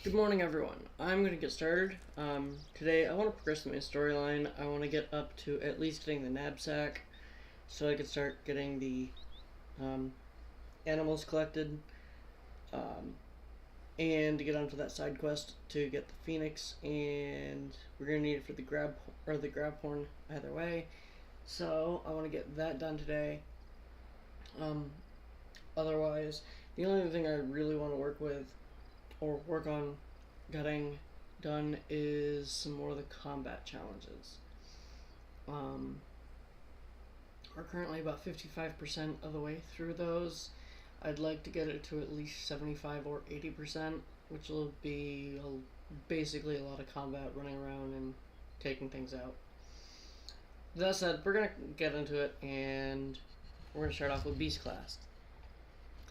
Good morning, everyone. I'm going to get started. Today, I want to progress my storyline. I want to get up to at least getting the knapsack, so I can start getting the animals collected, um, and to get onto that side quest to get the phoenix. And we're going to need it for the grab horn either way. So I want to get that done today. Um, Otherwise, the only thing I really want to work on getting done is some more of the combat challenges. We're currently about 55% of the way through those. I'd like to get it to at least 75 or 80%, which will be basically a lot of combat, running around and taking things out. That said, we're going to get into it, and we're going to start off with Beast Class.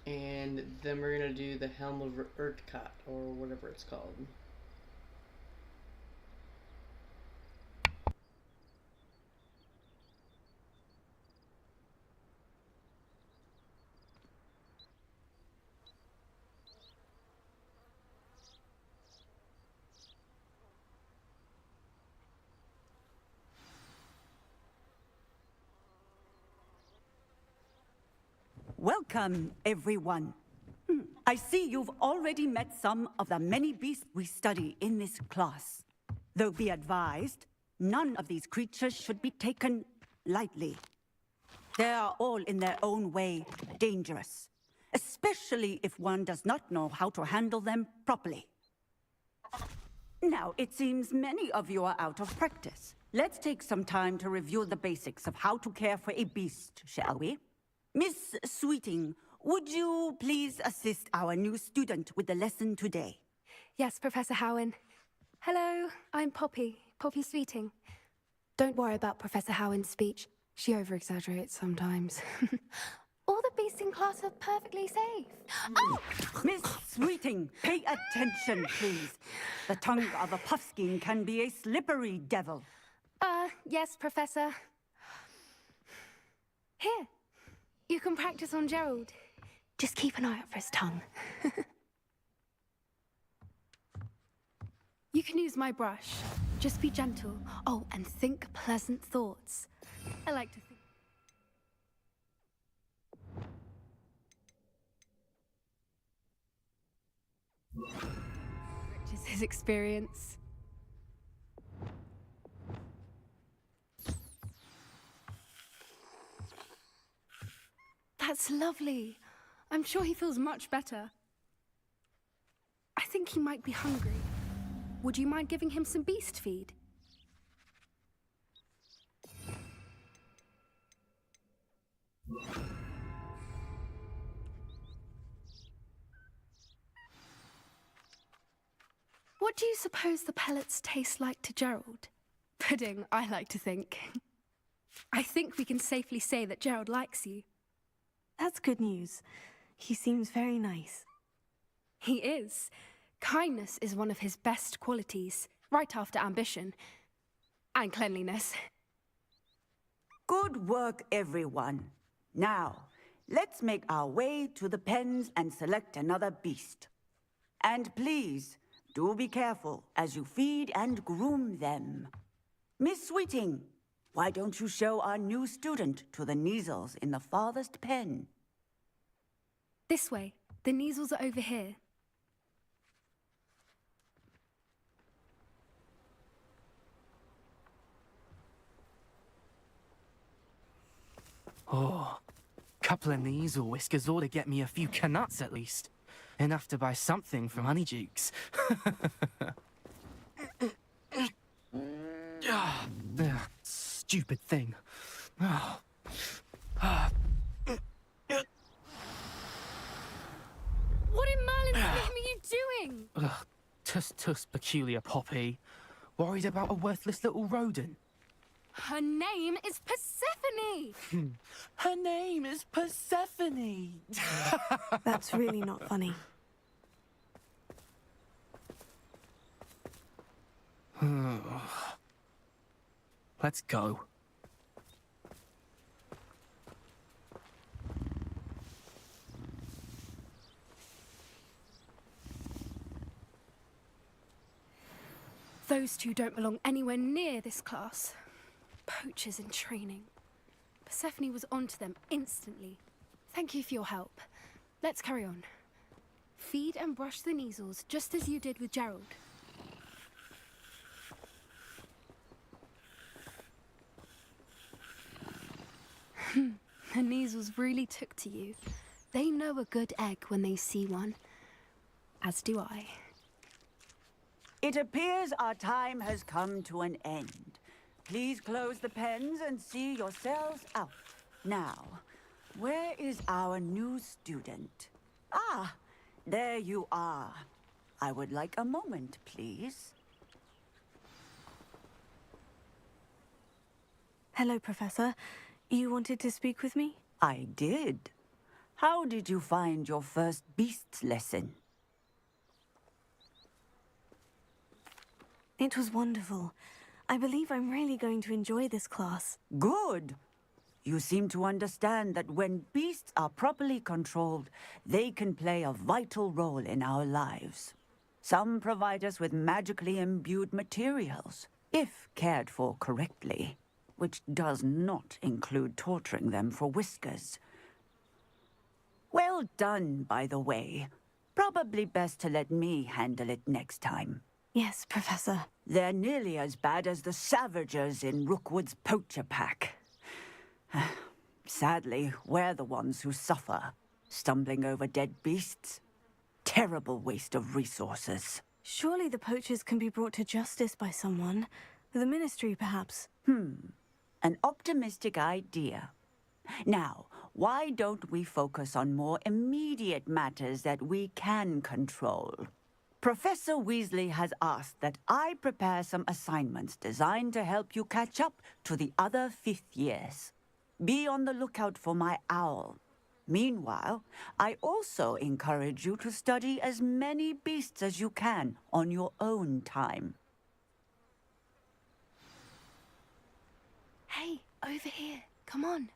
And then we're going to do the Helm of Urtkot, or whatever it's called. Welcome, everyone. I see you've already met some of the many beasts we study in this class. Though be advised, none of these creatures should be taken lightly. They are all in their own way dangerous, especially if one does not know how to handle them properly. Now, it seems many of you are out of practice. Let's take some time to review the basics of how to care for a beast, shall we? Miss Sweeting, would you please assist our new student with the lesson today? Yes, Professor Howen. Hello, I'm Poppy Sweeting. Don't worry about Professor Howen's speech. She over-exaggerates sometimes. All the beasts in class are perfectly safe. Oh! Miss Sweeting, pay attention, please. The tongue of a puffskein can be a slippery devil. Yes, Professor. Here. You can practice on Gerald. Just keep an eye out for his tongue. You can use my brush. Just be gentle. Oh, and think pleasant thoughts. I like to think. Which is his experience. That's lovely. I'm sure he feels much better. I think he might be hungry. Would you mind giving him some beast feed? What do you suppose the pellets taste like to Gerald? Pudding, I like to think. I think we can safely say that Gerald likes you. That's good news. He seems very nice. He is. Kindness is one of his best qualities, right after ambition. And cleanliness. Good work, everyone. Now, let's make our way to the pens and select another beast. And please, do be careful as you feed and groom them. Miss Sweeting, why don't you show our new student to the Neasels in the farthest pen? This way. The Neasels are over here. Oh, couple of Neasel whiskers ought to get me a few canuts at least. Enough to buy something from Honeydukes. Stupid thing. Oh. What in Merlin's name are you doing? Tuss, peculiar Poppy. Worried about a worthless little rodent. Her name is Persephone! Her name is Persephone! That's really not funny. Let's go. Those two don't belong anywhere near this class. Poachers in training. Persephone was onto them instantly. Thank you for your help. Let's carry on. Feed and brush the measles just as you did with Gerald. The measles really took to you. They know a good egg when they see one. As do I. It appears our time has come to an end. Please close the pens and see yourselves out. Now, where is our new student? Ah, there you are. I would like a moment, please. Hello, Professor. You wanted to speak with me? I did. How did you find your first beasts lesson? It was wonderful. I believe I'm really going to enjoy this class. Good. You seem to understand that when beasts are properly controlled, they can play a vital role in our lives. Some provide us with magically imbued materials, if cared for correctly, which does not include torturing them for whiskers. Well done, by the way. Probably best to let me handle it next time. Yes, Professor. They're nearly as bad as the Savagers in Rookwood's poacher pack. Sadly, we're the ones who suffer, stumbling over dead beasts. Terrible waste of resources. Surely the poachers can be brought to justice by someone. The Ministry, perhaps. An optimistic idea. Now, why don't we focus on more immediate matters that we can control? Professor Weasley has asked that I prepare some assignments designed to help you catch up to the other fifth years. Be on the lookout for my owl. Meanwhile, I also encourage you to study as many beasts as you can on your own time. Hey, over here. Come on.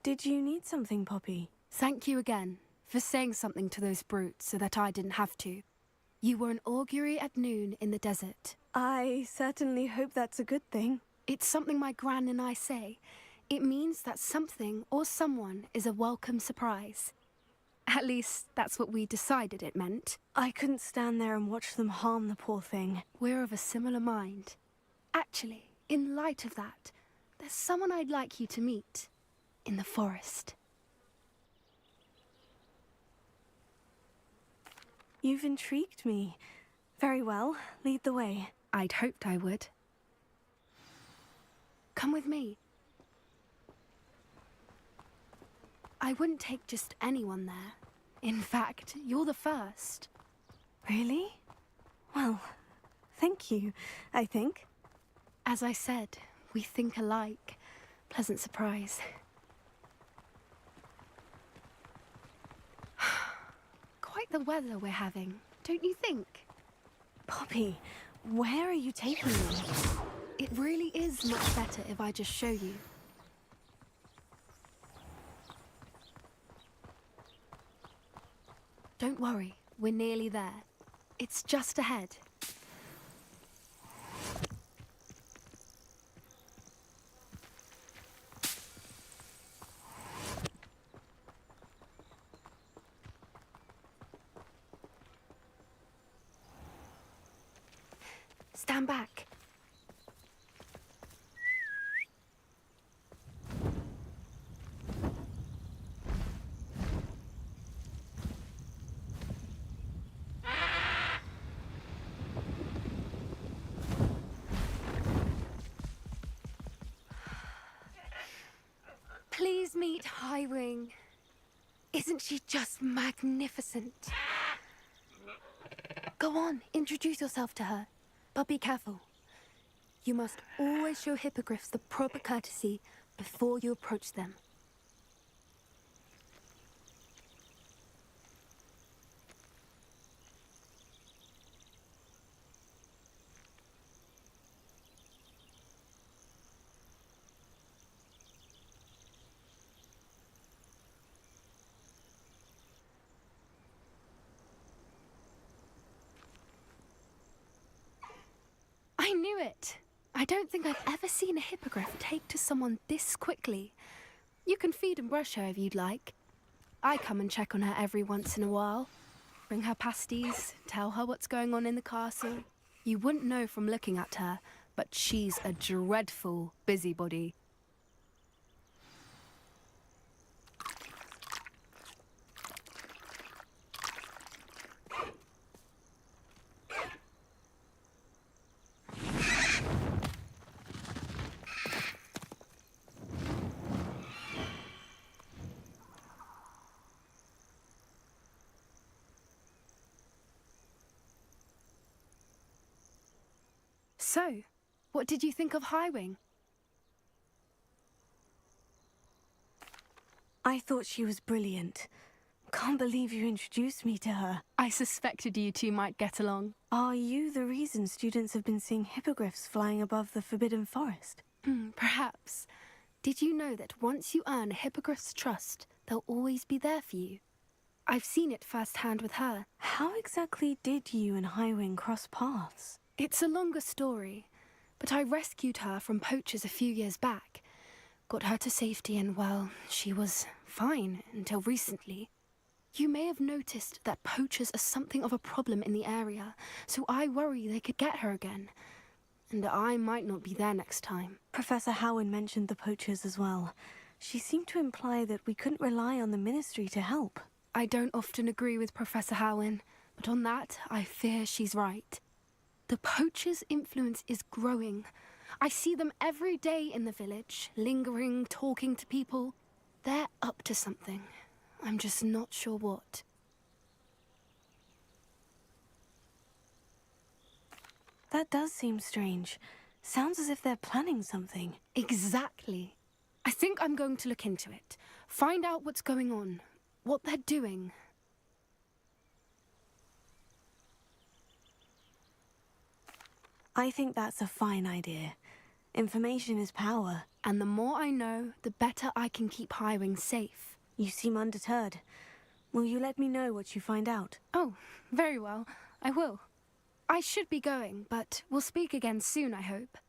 Did you need something, Poppy? Thank you again for saying something to those brutes so that I didn't have to. You were an augury at noon in the desert. I certainly hope that's a good thing. It's something my gran and I say. It means that something or someone is a welcome surprise. At least, that's what we decided it meant. I couldn't stand there and watch them harm the poor thing. We're of a similar mind. Actually, in light of that, there's someone I'd like you to meet. In the forest. You've intrigued me. Very well, lead the way. I'd hoped I would. Come with me. I wouldn't take just anyone there. In fact, you're the first. Really? Well, thank you, I think. As I said, we think alike. Pleasant surprise. Quite the weather we're having, don't you think? Poppy, where are you taking me? It really is much better if I just show you. Don't worry, we're nearly there. It's just ahead. Stand back. Please meet Highwing. Isn't she just magnificent? Go on, introduce yourself to her. But be careful. You must always show hippogriffs the proper courtesy before you approach them. knew it. I don't think I've ever seen a hippogriff take to someone this quickly. You can feed and brush her if you'd like. I come and check on her every once in a while. Bring her pasties, tell her what's going on in the castle. You wouldn't know from looking at her, but she's a dreadful busybody. So, what did you think of Highwing? I thought she was brilliant. Can't believe you introduced me to her. I suspected you two might get along. Are you the reason students have been seeing hippogriffs flying above the Forbidden Forest? Perhaps. Did you know that once you earn a hippogriff's trust, they'll always be there for you? I've seen it firsthand with her. How exactly did you and Highwing cross paths? It's a longer story, but I rescued her from poachers a few years back. Got her to safety and, well, she was fine until recently. You may have noticed that poachers are something of a problem in the area, so I worry they could get her again. And I might not be there next time. Professor Howin mentioned the poachers as well. She seemed to imply that we couldn't rely on the Ministry to help. I don't often agree with Professor Howin, but on that, I fear she's right. The poachers' influence is growing. I see them every day in the village, lingering, talking to people. They're up to something. I'm just not sure what. That does seem strange. Sounds as if they're planning something. Exactly. I think I'm going to look into it. Find out what's going on, what they're doing. I think that's a fine idea. Information is power. And the more I know, the better I can keep Highwing safe. You seem undeterred. Will you let me know what you find out? Oh, very well. I will. I should be going, but we'll speak again soon, I hope.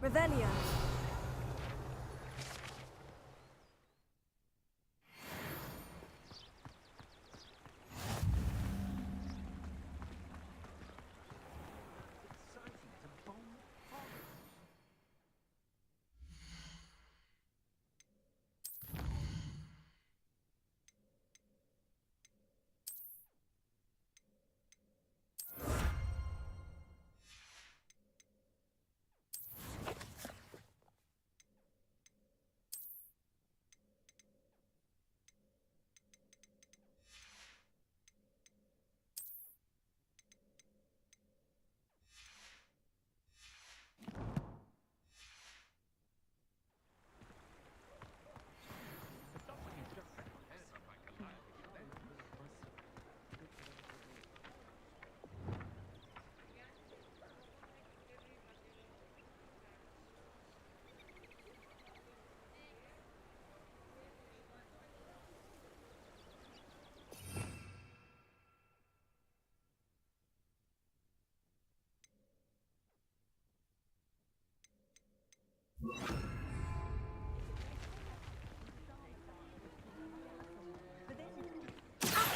Revelio.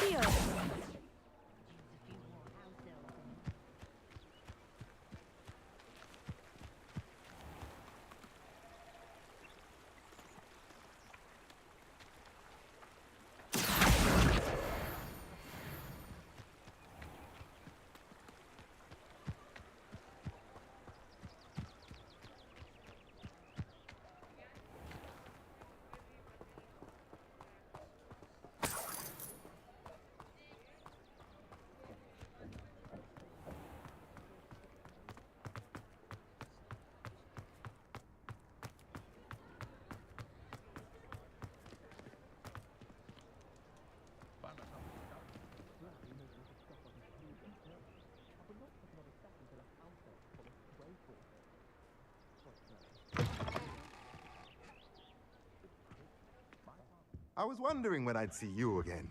Accio. I was wondering when I'd see you again.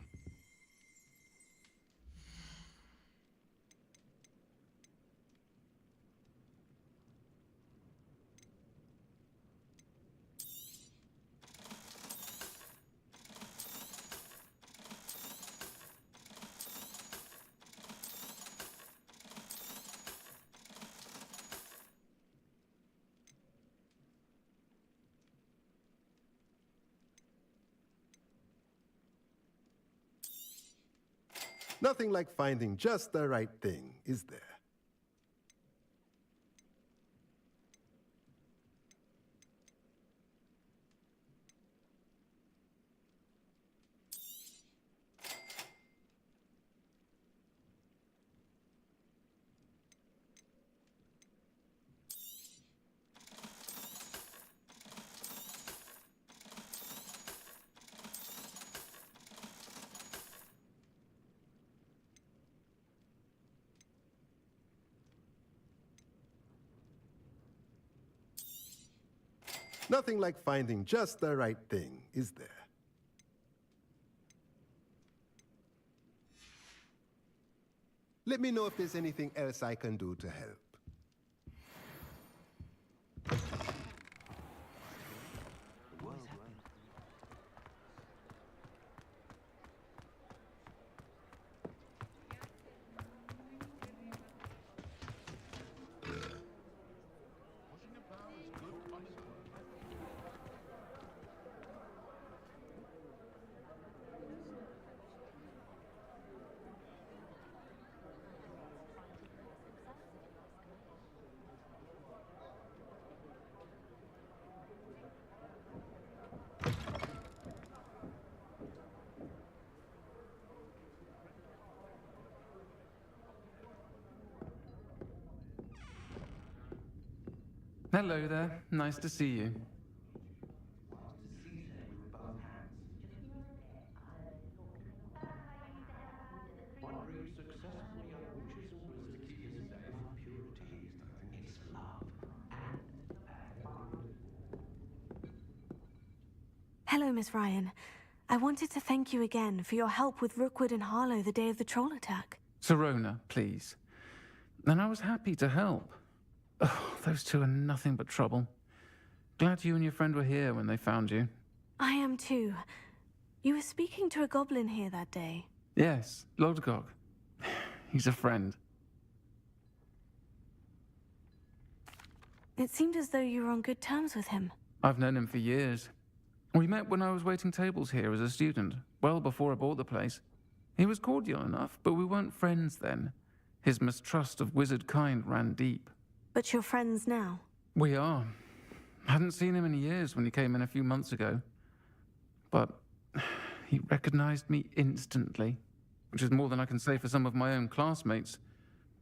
Nothing like finding just the right thing, is there? Nothing like finding just the right thing, is there? Let me know if there's anything else I can do to help. Hello there. Nice to see you. Hello, Miss Ryan. I wanted to thank you again for your help with Rookwood and Harlow the day of the troll attack. Serona, please. And I was happy to help. Oh, those two are nothing but trouble. Glad you and your friend were here when they found you. I am too. You were speaking to a goblin here that day. Yes, Lodgok. He's a friend. It seemed as though you were on good terms with him. I've known him for years. We met when I was waiting tables here as a student, well before I bought the place. He was cordial enough, but we weren't friends then. His mistrust of wizard kind ran deep. But you're friends now. We are. Hadn't seen him in years when he came in a few months ago. But he recognized me instantly, which is more than I can say for some of my own classmates.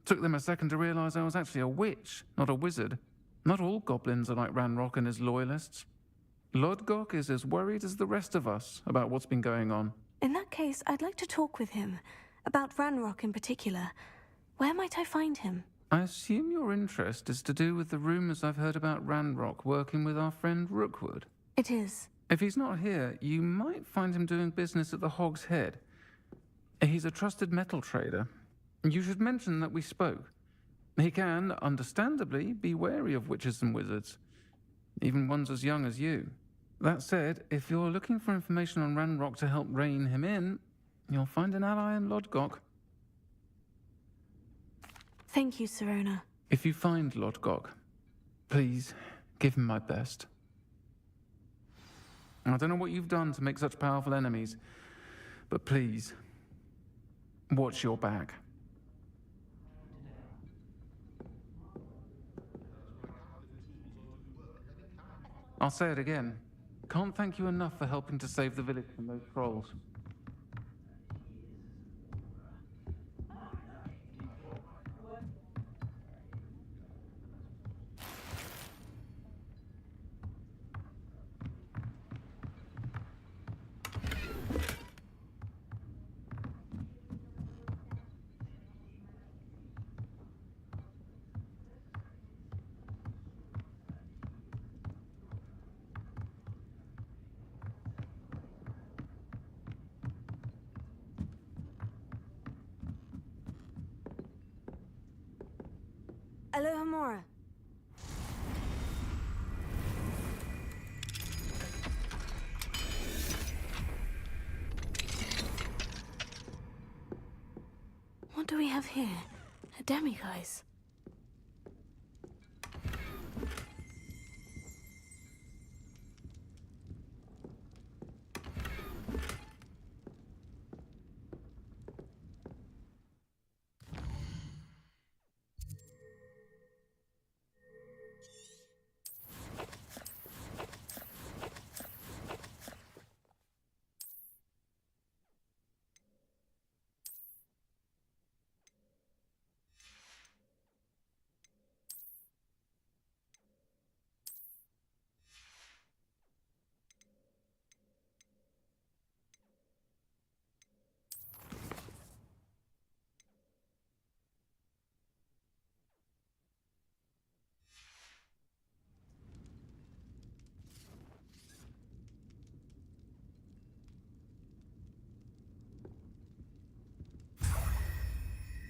Took them a second to realize I was actually a witch, not a wizard. Not all goblins are like Ranrock and his loyalists. Lodgok is as worried as the rest of us about what's been going on. In that case, I'd like to talk with him. About Ranrock in particular. Where might I find him? I assume your interest is to do with the rumors I've heard about Ranrock working with our friend Rookwood. It is. If he's not here, you might find him doing business at the Hog's Head. He's a trusted metal trader. You should mention that we spoke. He can, understandably, be wary of witches and wizards, even ones as young as you. That said, if you're looking for information on Ranrock to help rein him in, you'll find an ally in Lodgok. Thank you, Sirona. If you find Lodgok, please give him my best. I don't know what you've done to make such powerful enemies, but please, watch your back. I'll say it again. Can't thank you enough for helping to save the village from those trolls. Aloha Mora. What do we have here? A demiguise.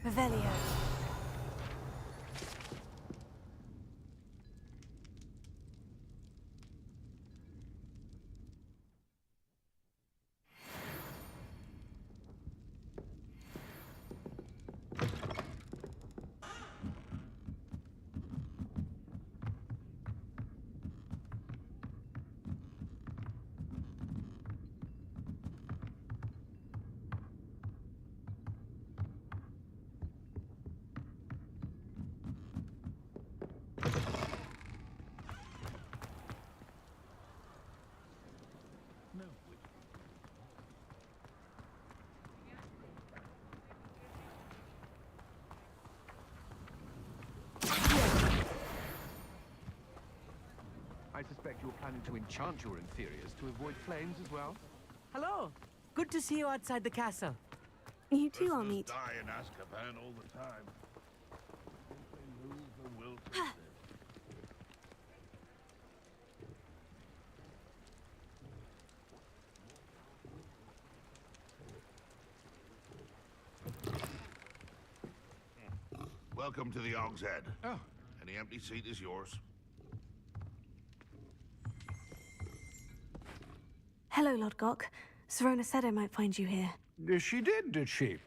Revelio. I suspect you're planning to enchant your inferiors to avoid flames as well? Hello. Good to see you outside the castle. You too, Armoured. Die in Azkaban all the time. They lose the will to live. Welcome to the Hog's Head. Oh. Any The empty seat is yours. Hello, Lodgok. Sirona said I might find you here. She did she?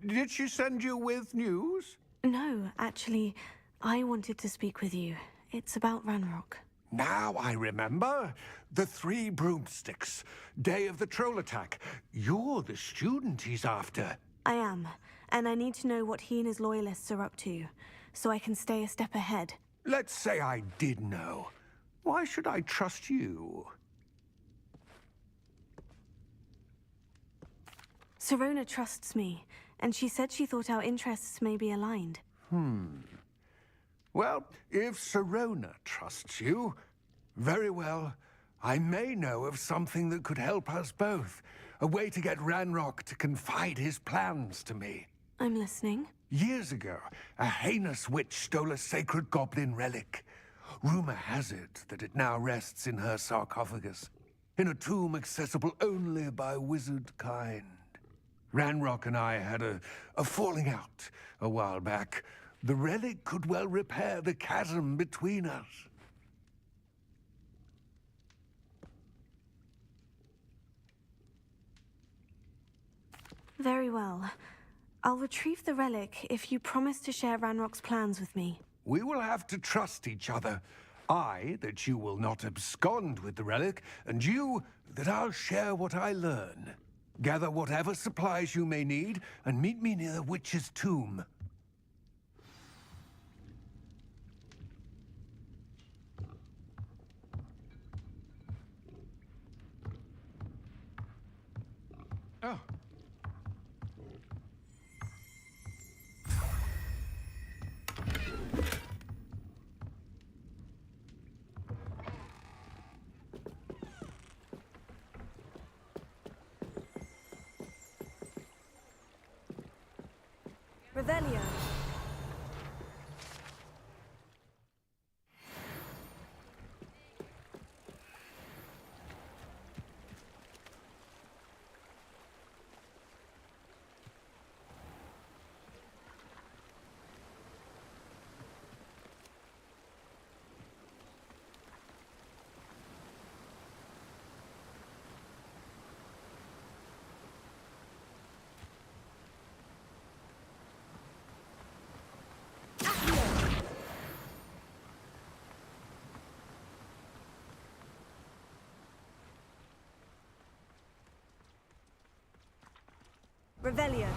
Did she send you with news? No, actually, I wanted to speak with you. It's about Ranrock. Now I remember. The 3 broomsticks. Day of the troll attack. You're the student he's after. I am, and I need to know what he and his loyalists are up to, so I can stay a step ahead. Let's say I did know. Why should I trust you? Sirona trusts me, and she said she thought our interests may be aligned. Well, if Sirona trusts you, very well. I may know of something that could help us both. A way to get Ranrock to confide his plans to me. I'm listening. Years ago, a heinous witch stole a sacred goblin relic. Rumor has it that it now rests in her sarcophagus, in a tomb accessible only by wizard kind. Ranrock and I had a falling out a while back. The relic could well repair the chasm between us. Very well. I'll retrieve the relic if you promise to share Ranrock's plans with me. We will have to trust each other. I, that you will not abscond with the relic, and you, that I'll share what I learn. Gather whatever supplies you may need, and meet me near the witch's tomb. Oh. Revelio. Revelio.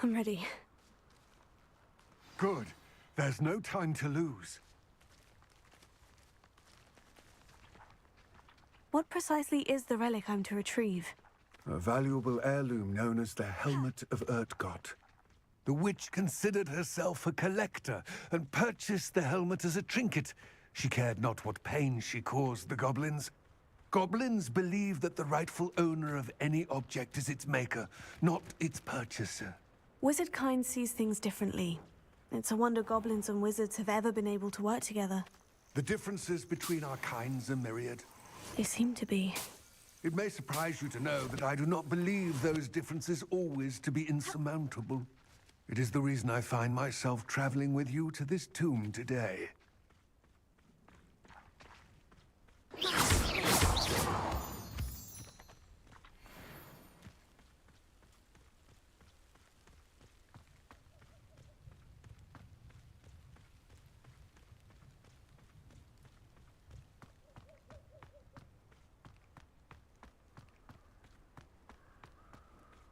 I'm ready. Good. There's no time to lose. What precisely is the relic I'm to retrieve? A valuable heirloom known as the Helmet of Urtgott. The witch considered herself a collector and purchased the helmet as a trinket. She cared not what pain she caused the goblins. Goblins believe that the rightful owner of any object is its maker, not its purchaser. Wizard kind sees things differently. It's a wonder goblins and wizards have ever been able to work together. The differences between our kinds are myriad. They seem to be. It may surprise you to know that I do not believe those differences always to be insurmountable. It is the reason I find myself traveling with you to this tomb today.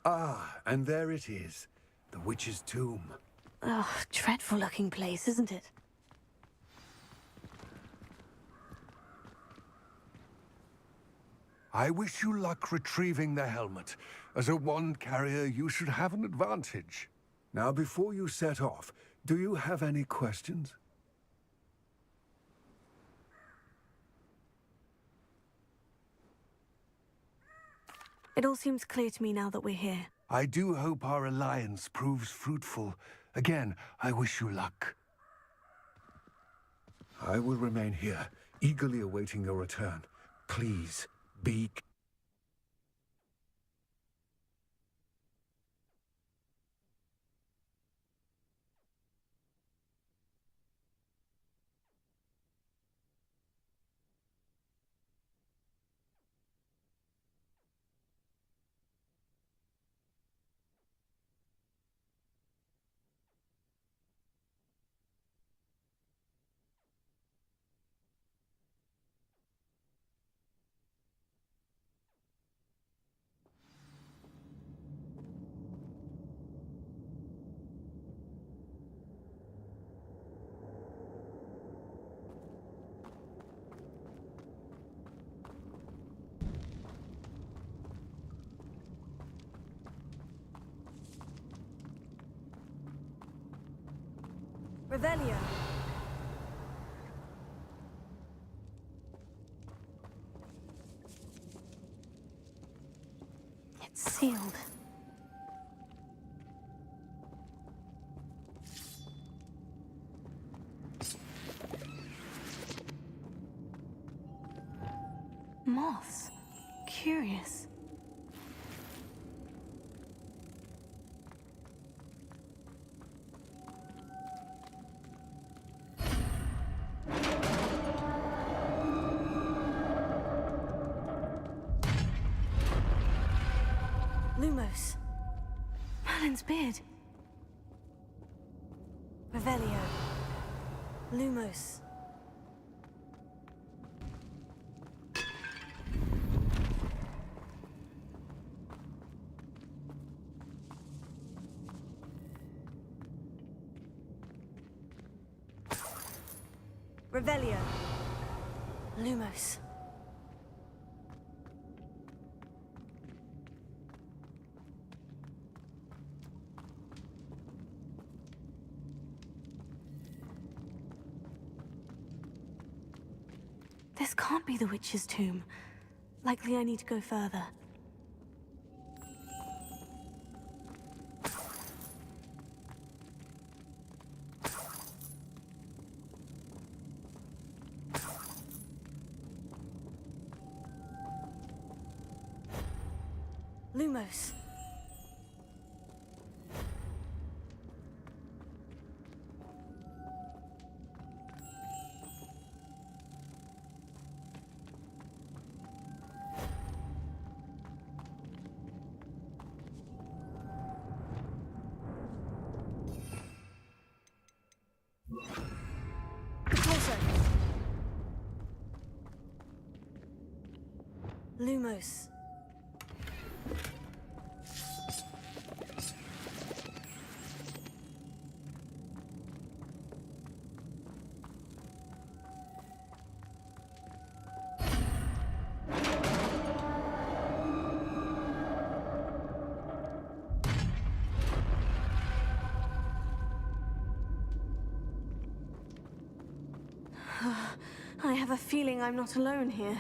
Ah, and there it is. The witch's tomb. Ugh, dreadful looking place, isn't it? I wish you luck retrieving the helmet. As a wand carrier, you should have an advantage. Now, before you set off, do you have any questions? It all seems clear to me now that we're here. I do hope our alliance proves fruitful. Again, I wish you luck. I will remain here, eagerly awaiting your return. Please, be... Revelio. It's sealed. Moths. Curious. Lumos. Merlin's beard. Revelio. Lumos. Revelio. Lumos. This can't be the witch's tomb. Likely I need to go further. Lumos. Lumos. I have a feeling I'm not alone here.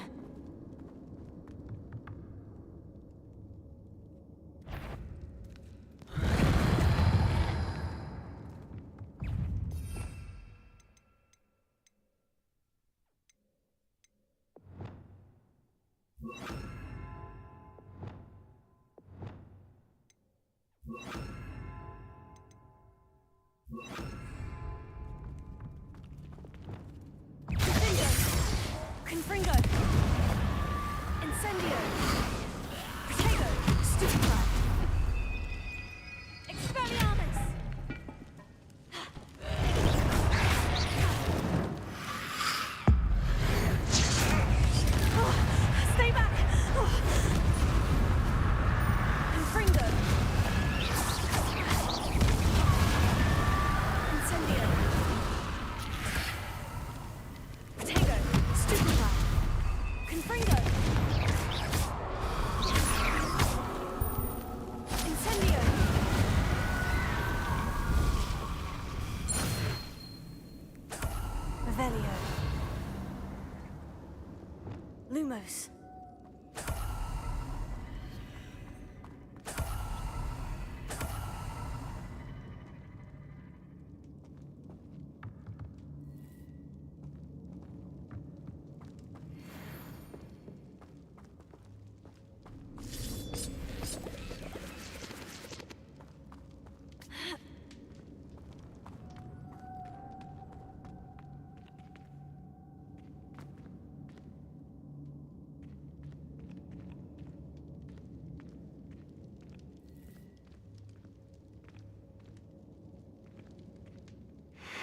Lumos.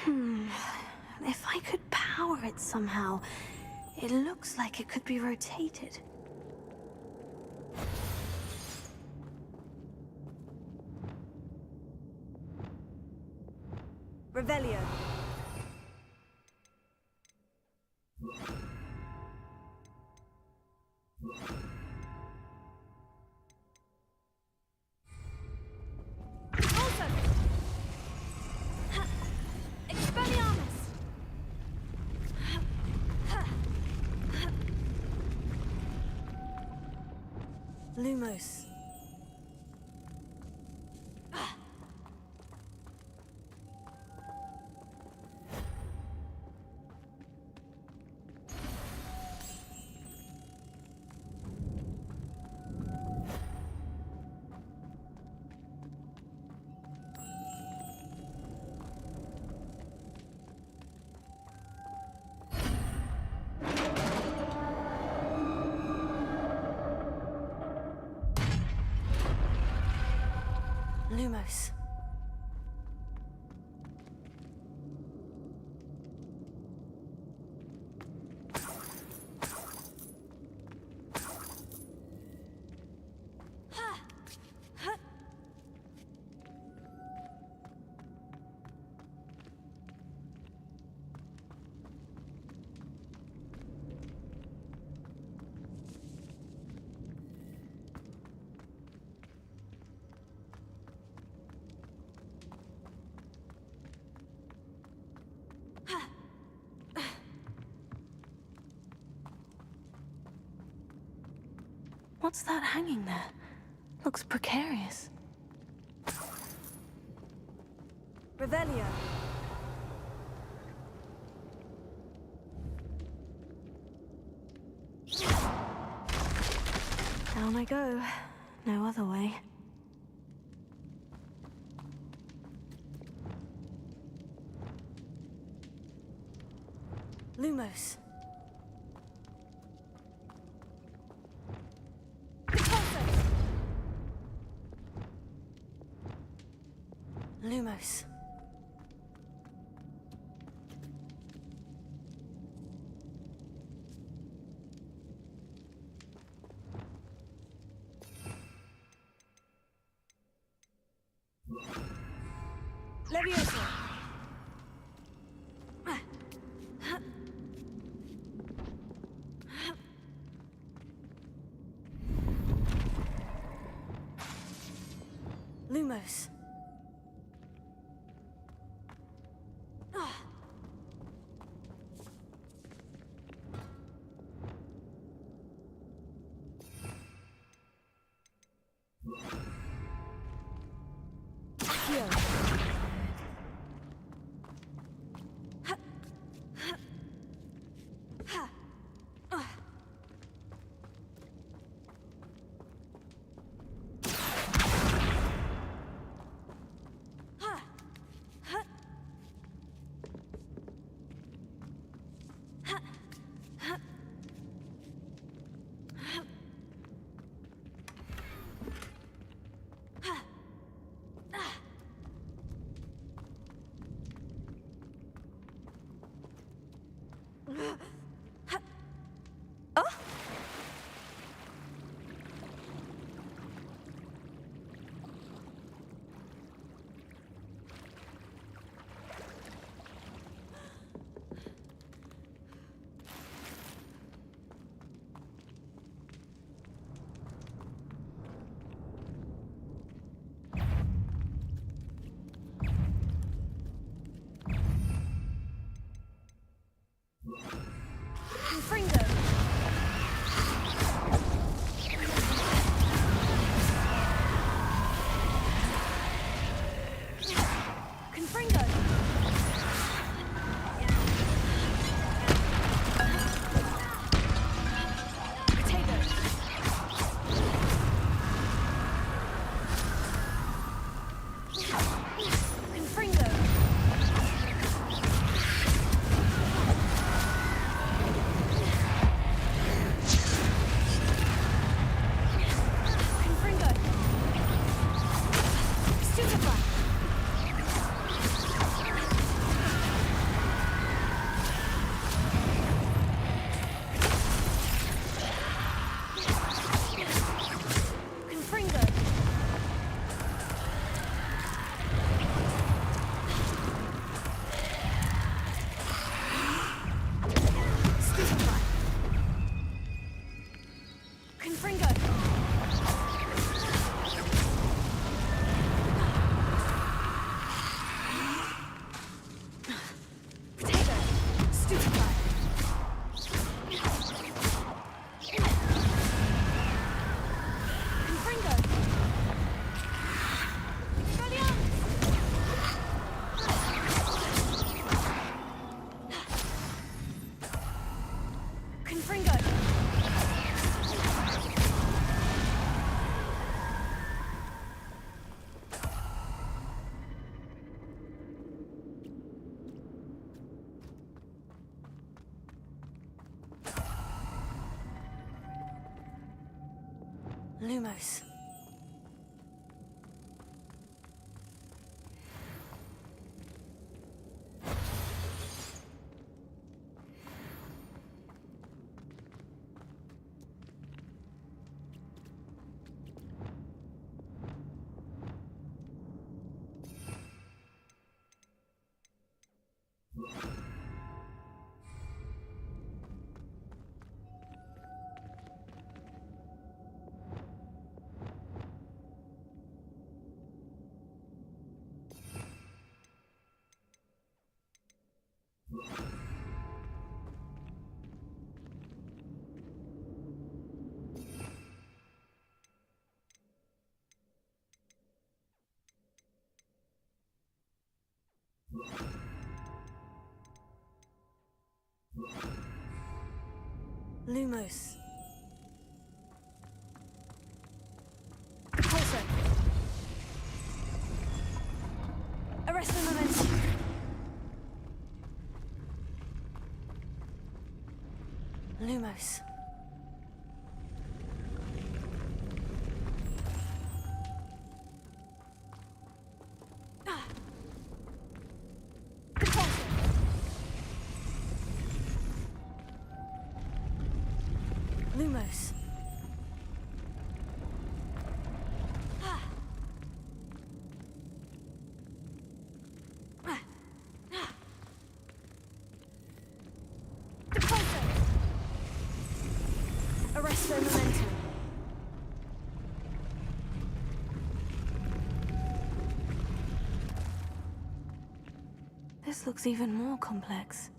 If I could power it somehow, it looks like it could be rotated. Revelio. Also! Expelliarmus! Lumos. Lumos. What's that hanging there? Looks precarious. Revelio. Down I go. No other way. Lumos. Lumos. Leviosa. Lumos. Lumos. Lumos. Repulsor. Arrest the momentum. Lumos. Lumos. Repulsor. Arrest their momentum. This looks even more complex.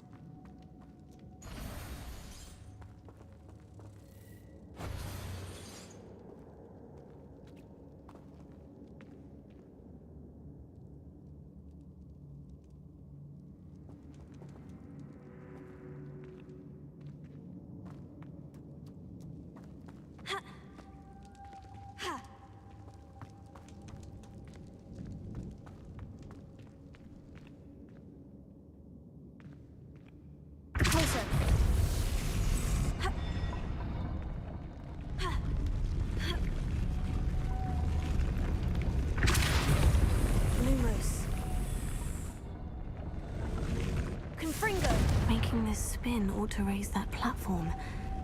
Making this spin ought to raise that platform.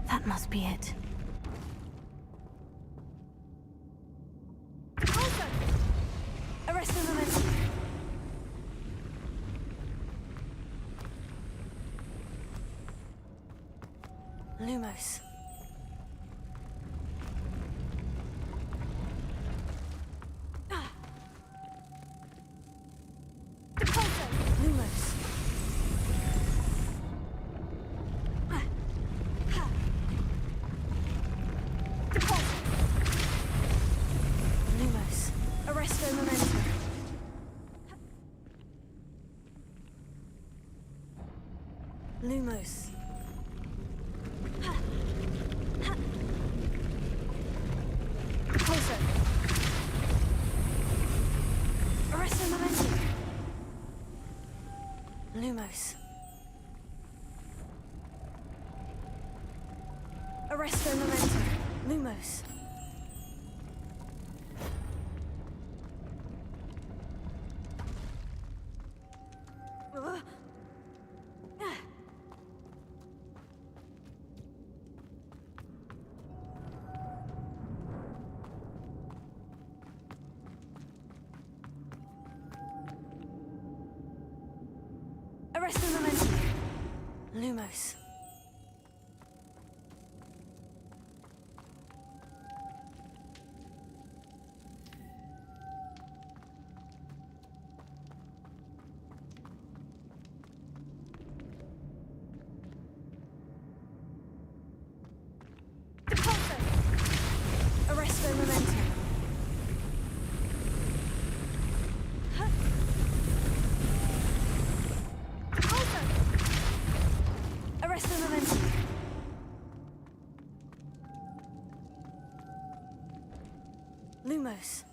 That must be it. Arrest the momentum. Lumos. Lumos. Arrest their momentum. Lumos. Repulsor. Arrest their momentum. Lumos. Arrest their momentum. Lumos. Arrest the momentum. Lumos. Arrest their momentum. Arrest the momentum. Lumos.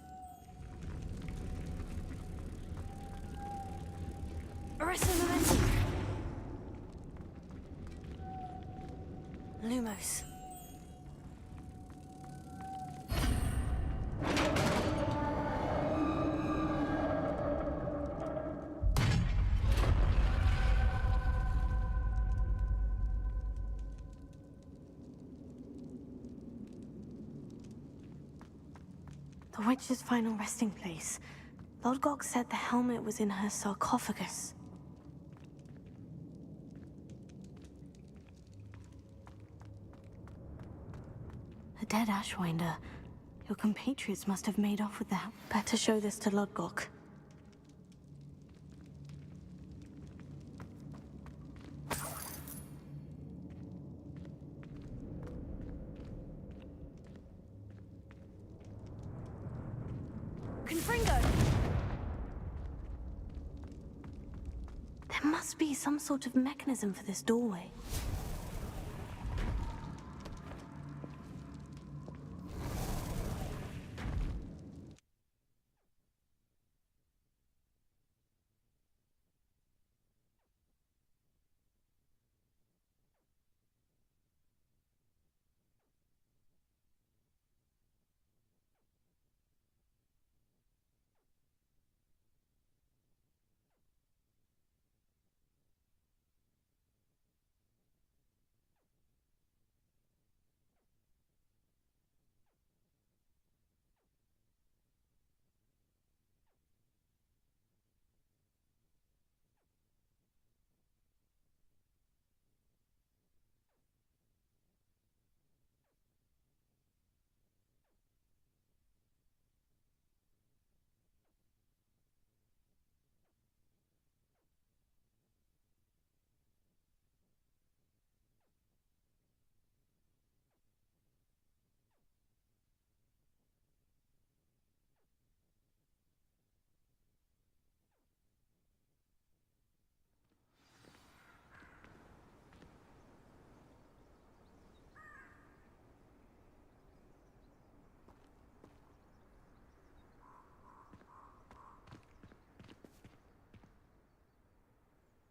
Arrest the momentum. Lumos. The witch's final resting place. Lodgok said the helmet was in her sarcophagus. A dead Ashwinder. Your compatriots must have made off with that. Better show this to Lodgok. There must be some sort of mechanism for this doorway.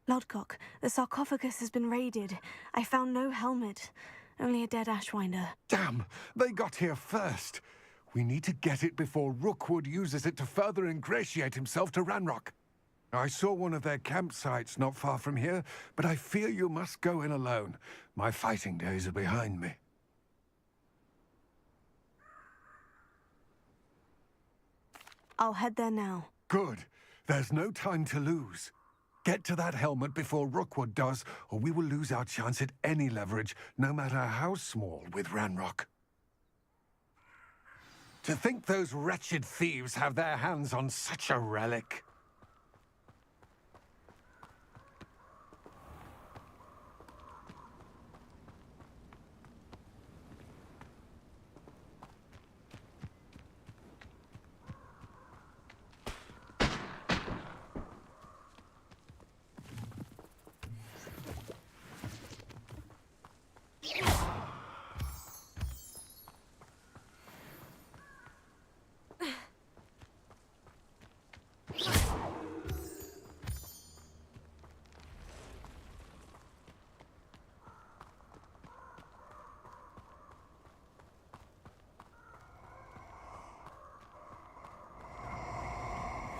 Lodgok, the sarcophagus has been raided. I found no helmet, only a dead Ashwinder. Damn! They got here first. We need to get it before Rookwood uses it to further ingratiate himself to Ranrock. I saw one of their campsites not far from here, but I fear you must go in alone. My fighting days are behind me. I'll head there now. Good. There's no time to lose. Get to that helmet before Rookwood does, or we will lose our chance at any leverage, no matter how small, with Ranrock. To think those wretched thieves have their hands on such a relic.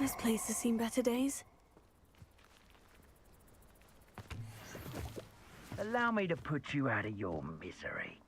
This place has seen better days. Allow me to put you out of your misery.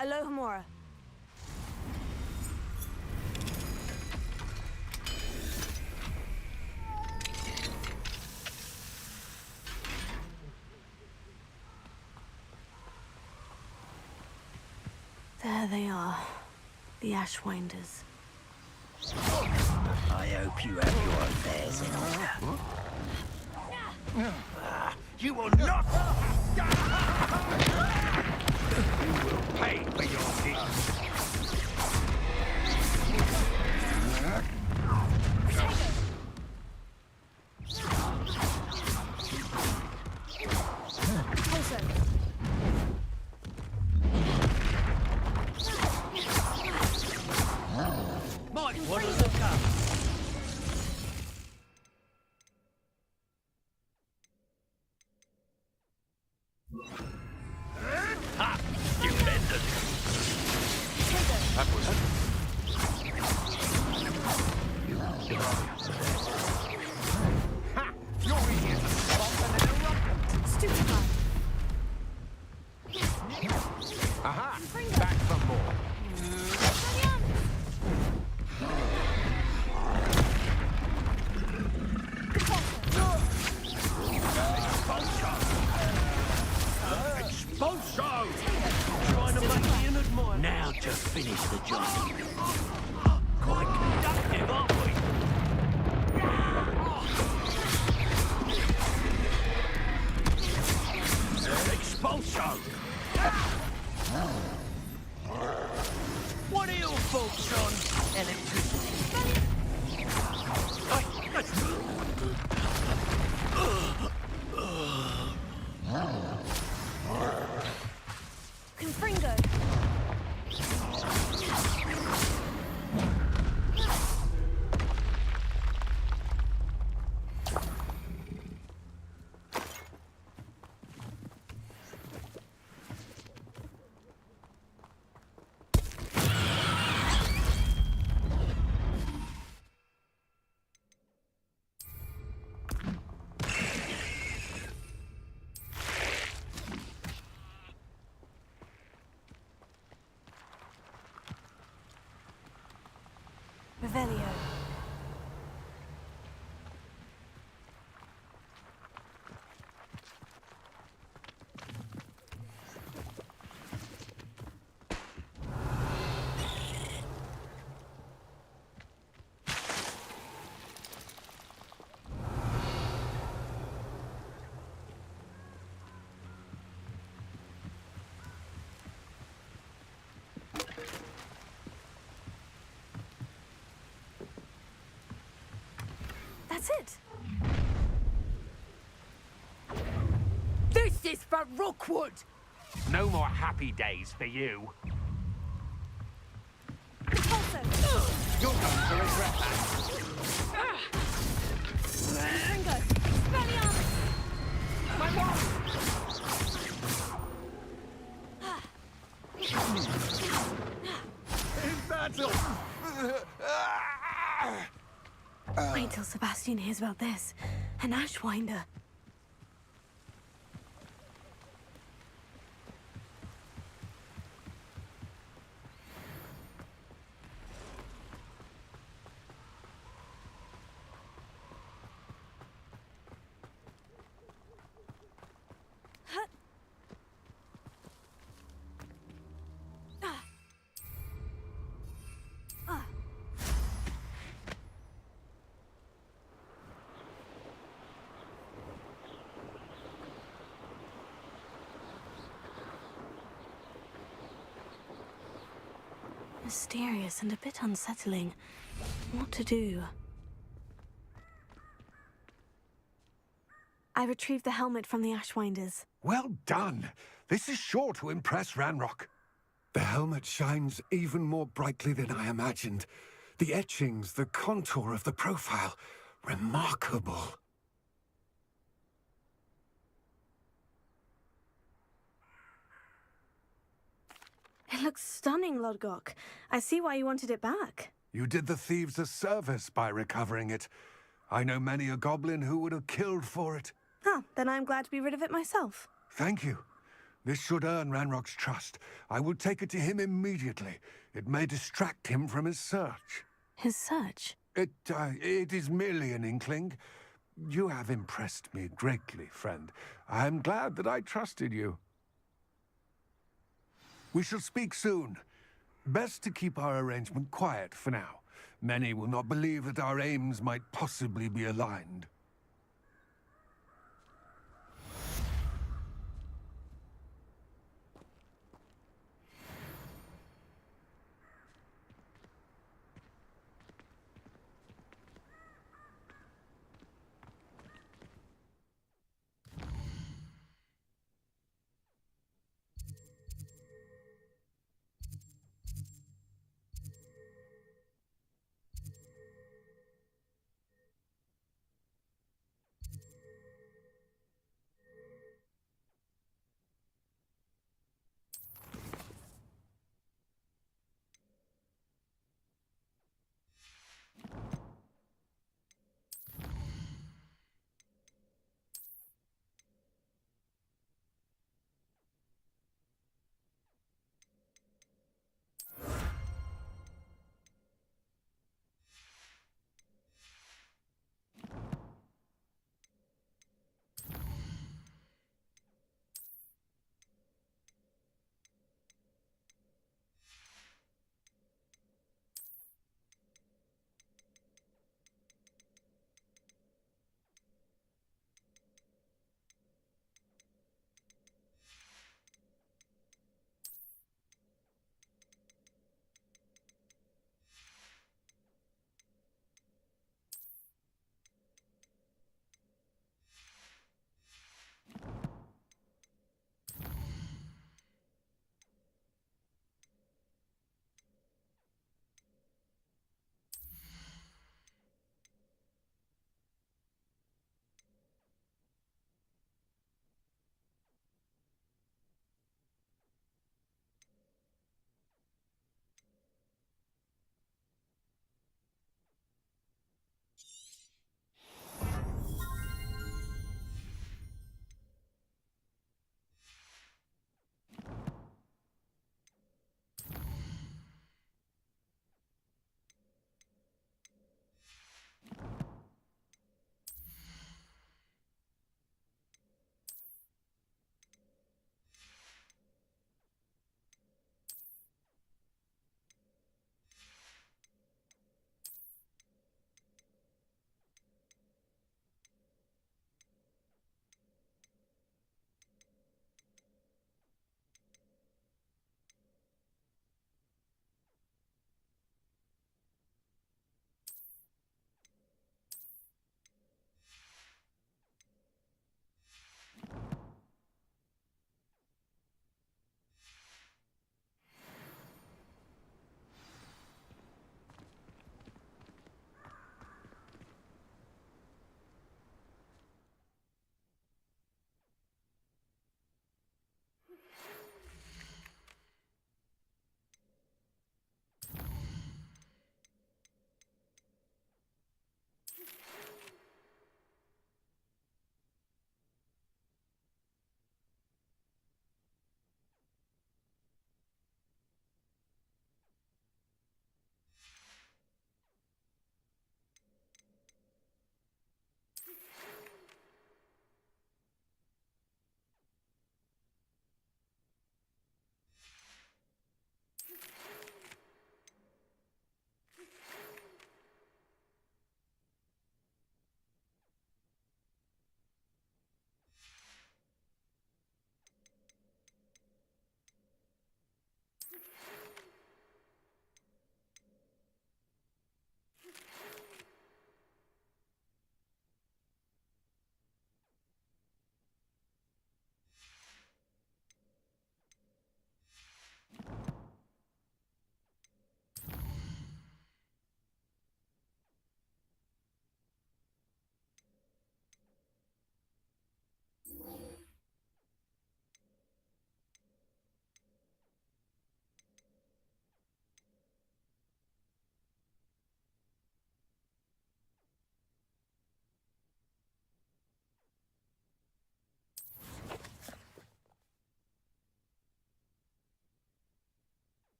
Alohomora. There they are, the Ashwinders. I hope you have your affairs in order. You will not! You will pay for your deeds. back for more. Expulso! Trying to make me an admirer. Now to finish the job. Quite conductive, aren't we? Expulso! What are your thoughts on electricity? Confringo. Revelio. That's it. This is for Rookwood! No more happy days for you. Repulso. You're going to regret that. Confringo. Expelliarmus. My wife! Wait till Sebastian hears about this. An Ashwinder. Mysterious and a bit unsettling. What to do? I retrieved the helmet from the Ashwinders. Well done. This is sure to impress Ranrock. The helmet shines even more brightly than I imagined. The etchings, the contour of the profile. Remarkable. It looks stunning, Lodgok. I see why you wanted it back. You did the thieves a service by recovering it. I know many a goblin who would have killed for it. Oh, then I'm glad to be rid of it myself. Thank you. This should earn Ranrock's trust. I will take it to him immediately. It may distract him from his search. His search? It is merely an inkling. You have impressed me greatly, friend. I am glad that I trusted you. We shall speak soon. Best to keep our arrangement quiet for now. Many will not believe that our aims might possibly be aligned.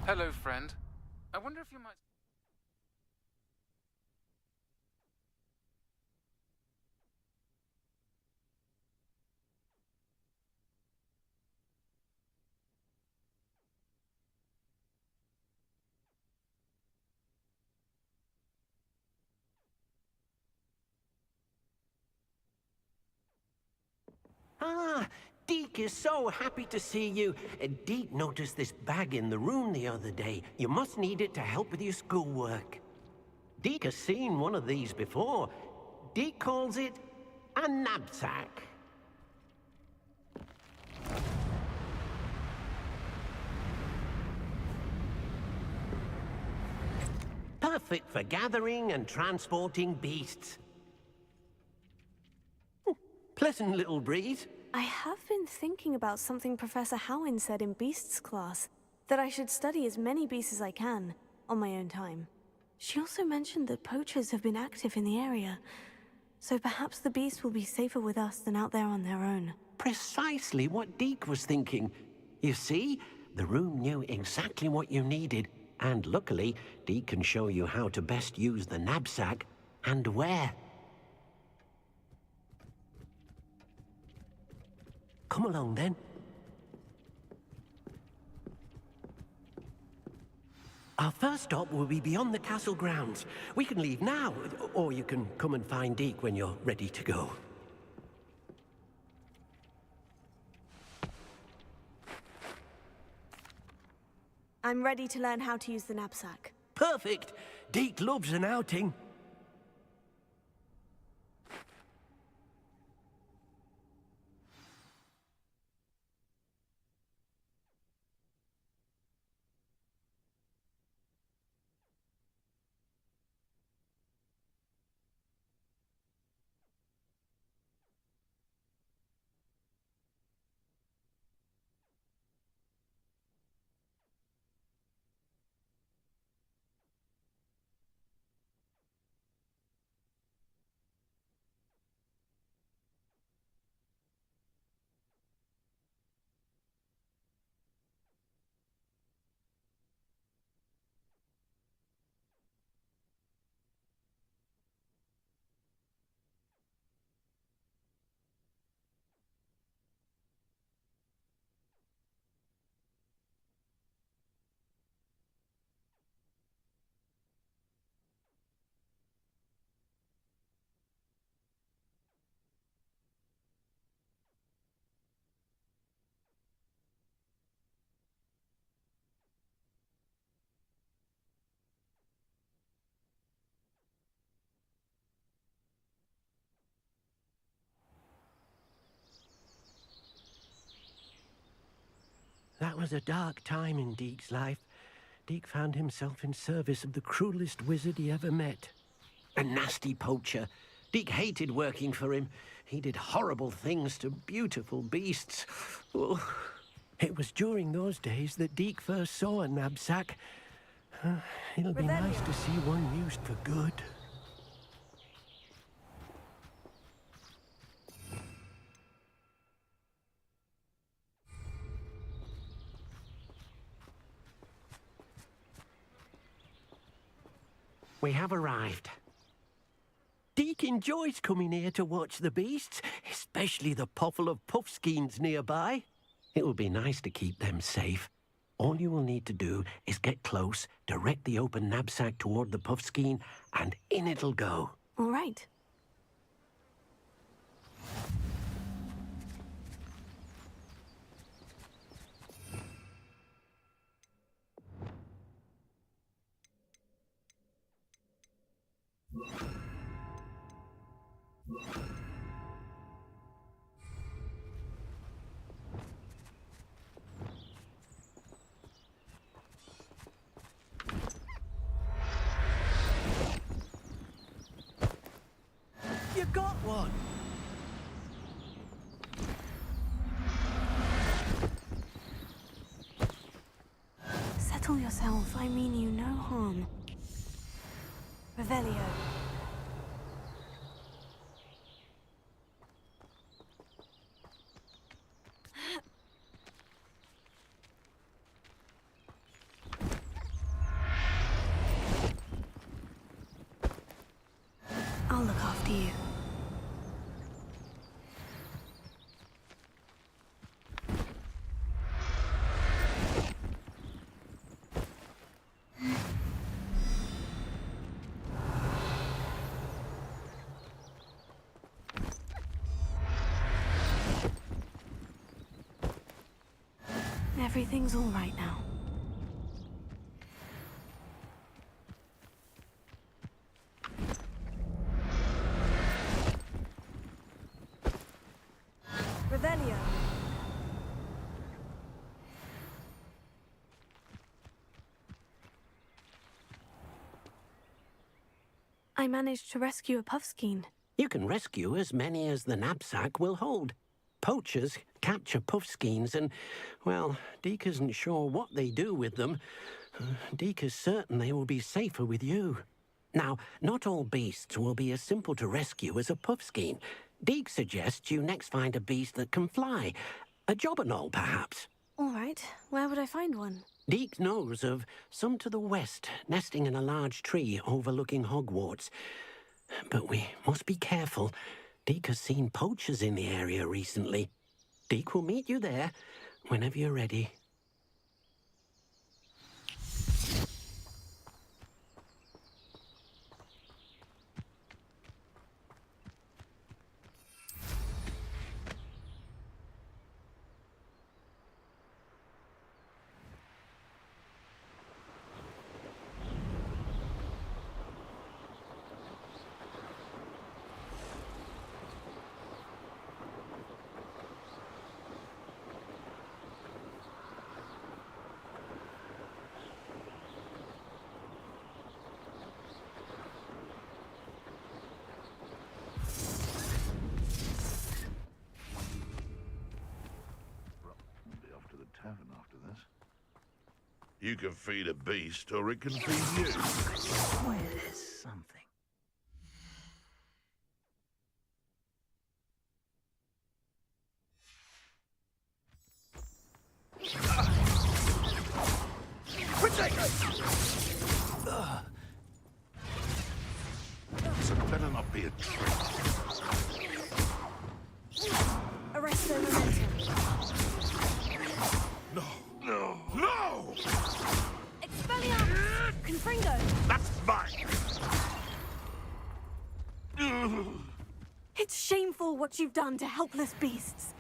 Hello, friend. I wonder if you might... Ah, Deke is so happy to see you. Deke noticed this bag in the room the other day. You must need it to help with your schoolwork. Deke has seen one of these before. Deke calls it a knapsack. Perfect for gathering and transporting beasts. Pleasant little breeze. I have been thinking about something Professor Howin said in Beasts class, that I should study as many beasts as I can, on my own time. She also mentioned that poachers have been active in the area, so perhaps the beasts will be safer with us than out there on their own. Precisely what Deke was thinking. You see, the room knew exactly what you needed, and luckily, Deke can show you how to best use the knapsack and where. Come along, then. Our first stop will be beyond the castle grounds. We can leave now, or you can come and find Deke when you're ready to go. I'm ready to learn how to use the knapsack. Perfect! Deke loves an outing. That was a dark time in Deke's life. Deke found himself in service of the cruelest wizard he ever met. A nasty poacher. Deke hated working for him. He did horrible things to beautiful beasts. Oh. It was during those days that Deke first saw a knapsack. It'll be nice to see one used for good. We have arrived. Deke enjoys coming here to watch the beasts, especially the poffle of puffskeins nearby. It will be nice to keep them safe. All you will need to do is get close, direct the open knapsack toward the puffskein, and in it'll go. All right. You got one! Settle yourself. I mean you no harm. Revelio. everything's all right now. Revelio. I managed to rescue a puffskein. You can rescue as many as the knapsack will hold. Poachers capture puffskeins and, well, Deke isn't sure what they do with them. Deke is certain they will be safer with you. Now, not all beasts will be as simple to rescue as a puffskein. Deke suggests you next find a beast that can fly. A jobberknoll, perhaps. All right, where would I find one? Deke knows of some to the west, nesting in a large tree overlooking Hogwarts. But we must be careful. Deke has seen poachers in the area recently. Deke will meet you there whenever you're ready. Tavern after this. You can feed a beast, or it can feed you. Swear there's something. So better not be a trick. Arrest their momentum. No! No! No! Expelliarmus! Confringo! That's mine! It's shameful what you've done to helpless beasts.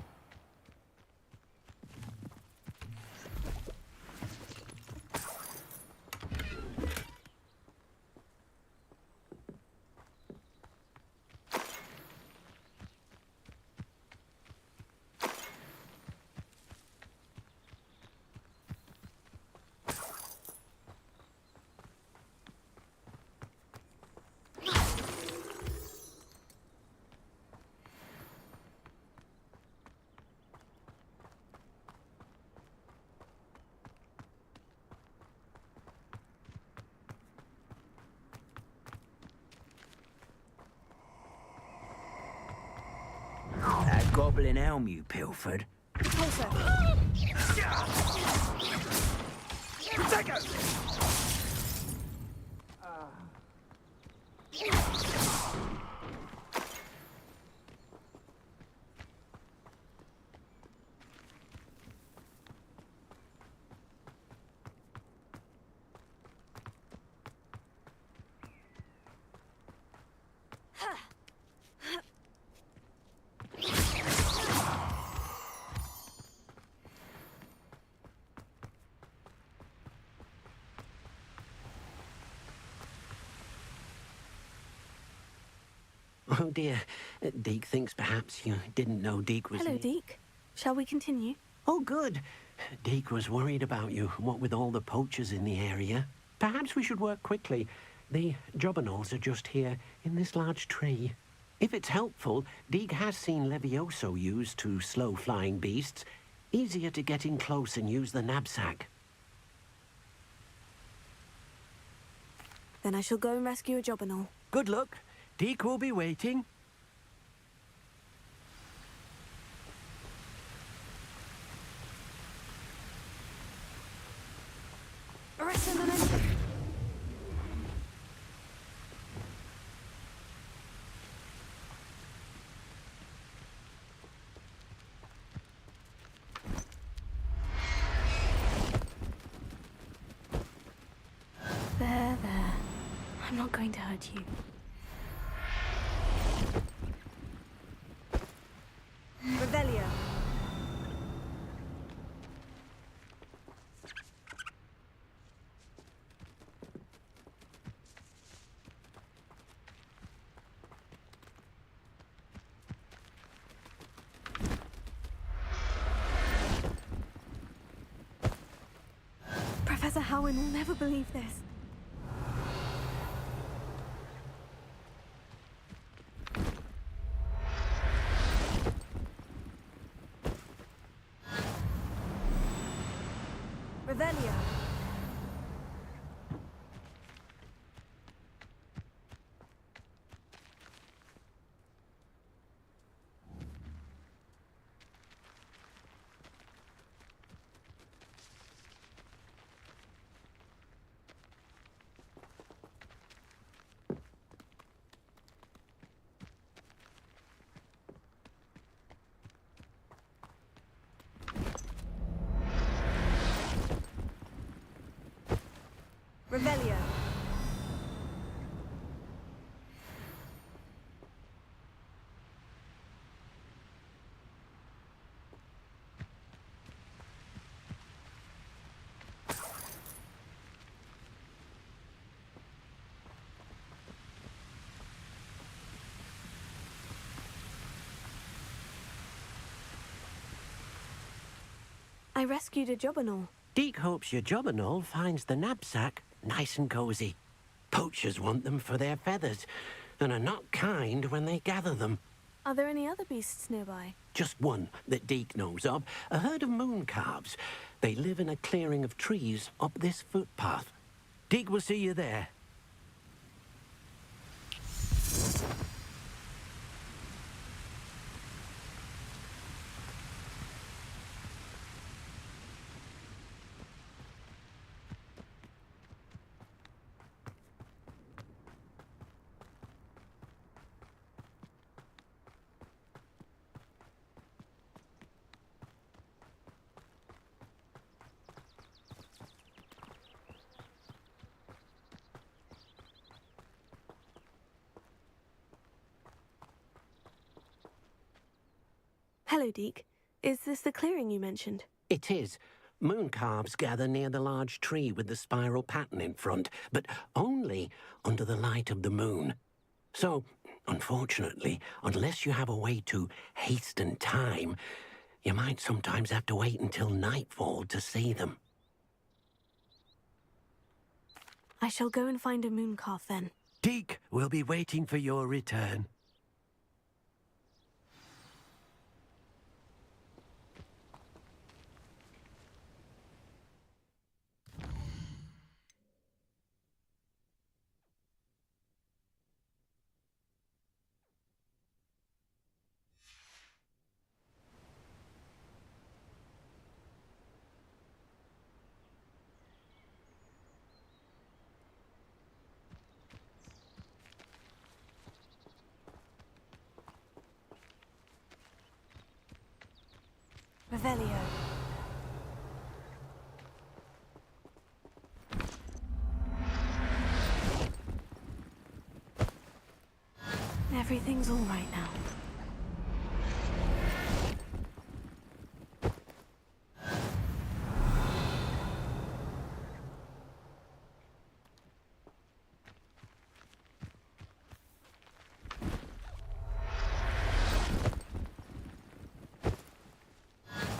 That goblin elm you pilfered. Closer. Take it! Oh dear. Deke thinks perhaps you didn't know Deke was... Hello, Deke. Shall we continue? Oh, good. Deke was worried about you, what with all the poachers in the area. Perhaps we should work quickly. The jobberknolls are just here, in this large tree. If it's helpful, Deke has seen Levioso used to slow flying beasts. Easier to get in close and use the knapsack. Then I shall go and rescue a jobberknoll. Good luck. Deke will be waiting. Arrest their momentum. There. I'm not going to hurt you. Revelio. Professor Howen will never believe this. Revelio. Revelio. I rescued a Jobberknoll. Deek hopes your Jobberknoll finds the knapsack nice and cozy. Poachers want them for their feathers, and are not kind when they gather them. Are there any other beasts nearby? Just one that Deek knows of, a herd of moon calves. They live in a clearing of trees up this footpath. Deek will see you there. Hello, Deek. Is this the clearing you mentioned? It is. Moon calves gather near the large tree with the spiral pattern in front, but only under the light of the moon. So, unfortunately, unless you have a way to hasten time, you might sometimes have to wait until nightfall to see them. I shall go and find a moon calf then. Deek will be waiting for your return. Revelio. Everything's all right now.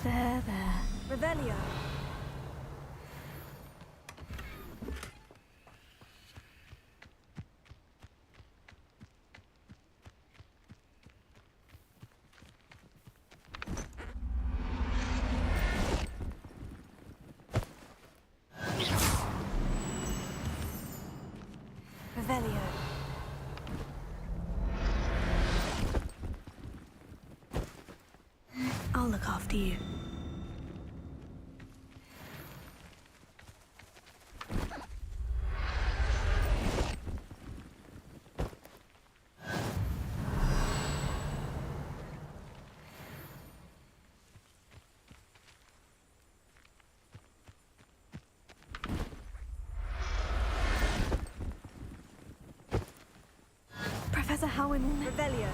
There. Revelio. Revelio. I'll look after you. Professor Howen will never... Revelio.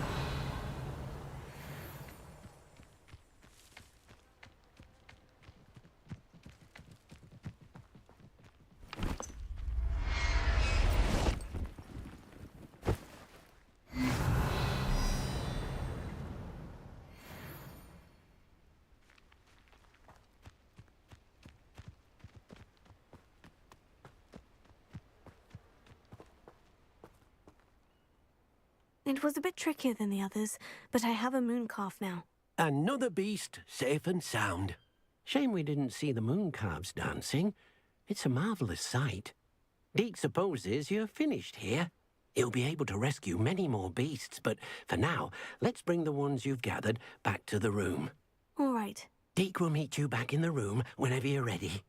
It was a bit trickier than the others, but I have a moon calf now. Another beast, safe and sound. Shame we didn't see the moon calves dancing. It's a marvelous sight. Deke supposes you're finished here. He'll be able to rescue many more beasts, but for now, let's bring the ones you've gathered back to the room. All right. Deke will meet you back in the room whenever you're ready.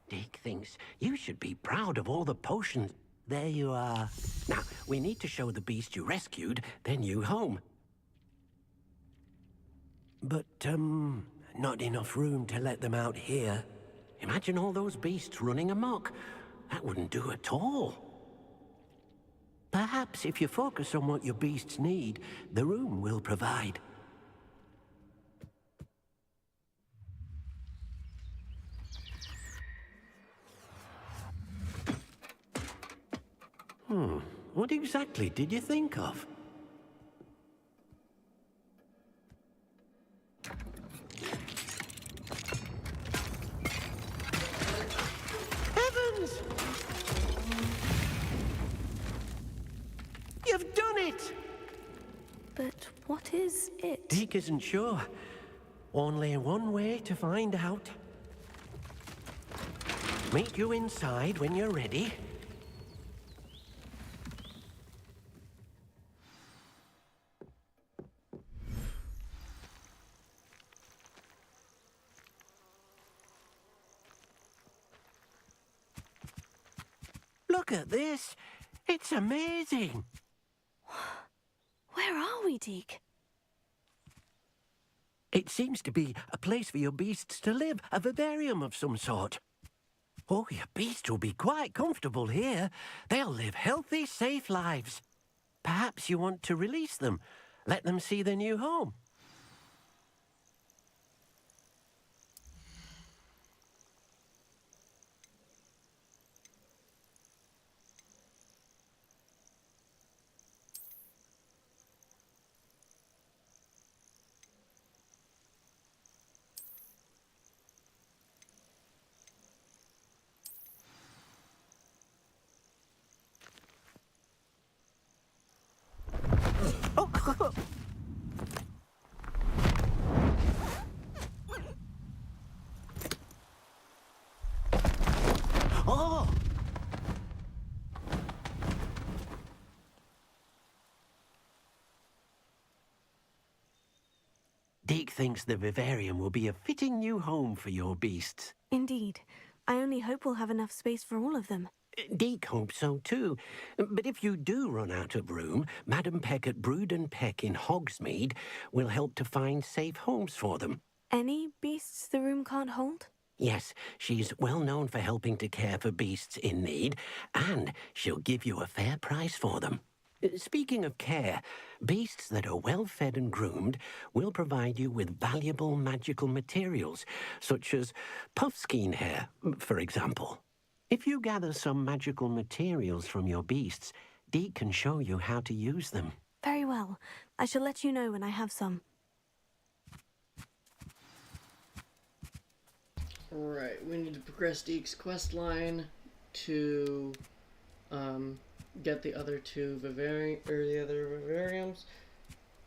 Deke thinks you should be proud of all the potions. There you are. Now, we need to show the beast you rescued their new home. But, not enough room to let them out here. Imagine all those beasts running amok. That wouldn't do at all. Perhaps if you focus on what your beasts need, the room will provide. What exactly did you think of? Heavens! You've done it! But what is it? Deke isn't sure. Only one way to find out. Meet you inside when you're ready. Look at this. It's amazing. Where are we, Deke? It seems to be a place for your beasts to live, a vivarium of some sort. Oh, your beasts will be quite comfortable here. They'll live healthy, safe lives. Perhaps you want to release them, let them see their new home. Oh! Deke thinks the vivarium will be a fitting new home for your beasts. Indeed. I only hope we'll have enough space for all of them. Deke hopes so too. But if you do run out of room, Madam Peck at Brood and Peck in Hogsmeade will help to find safe homes for them. Any beasts the room can't hold? Yes, she's well known for helping to care for beasts in need, and she'll give you a fair price for them. Speaking of care, beasts that are well fed and groomed will provide you with valuable magical materials, such as puffskein hair, for example. If you gather some magical materials from your beasts, Deke can show you how to use them. Very well. I shall let you know when I have some. Right, we need to progress Deke's quest line to get the other two vivariums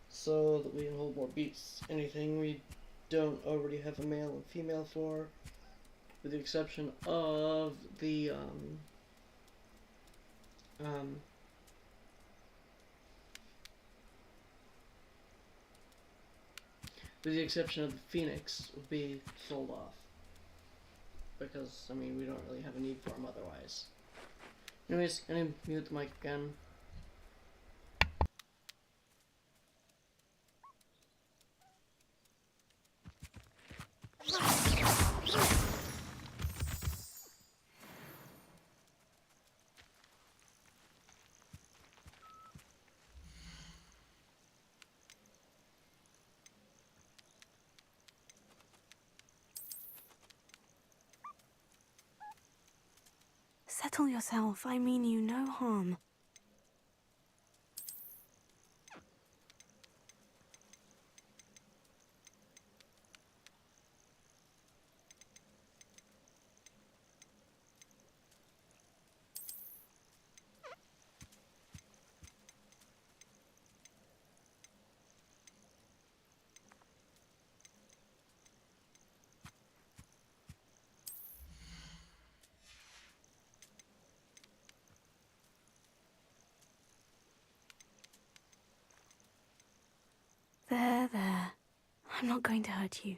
so that we can hold more beasts. Anything we don't already have a male and female for, with the exception of the the phoenix, will be sold off. Because, I mean, we don't really have a need for them otherwise. Anyways, I'm gonna mute the mic again. settle yourself. I mean you no harm. There. I'm not going to hurt you.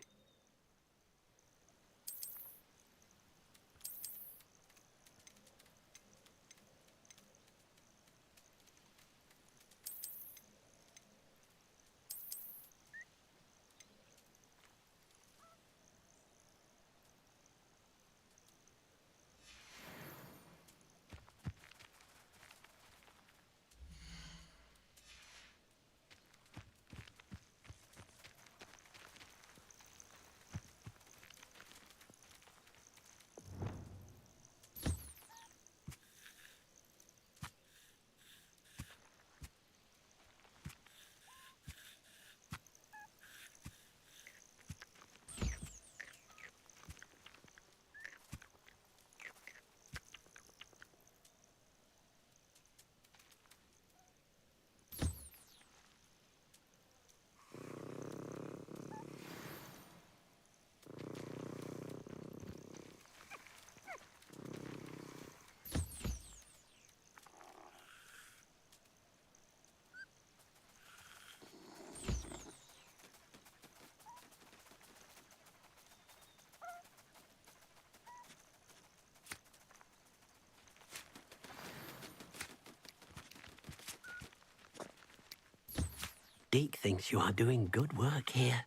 Deke thinks you are doing good work here.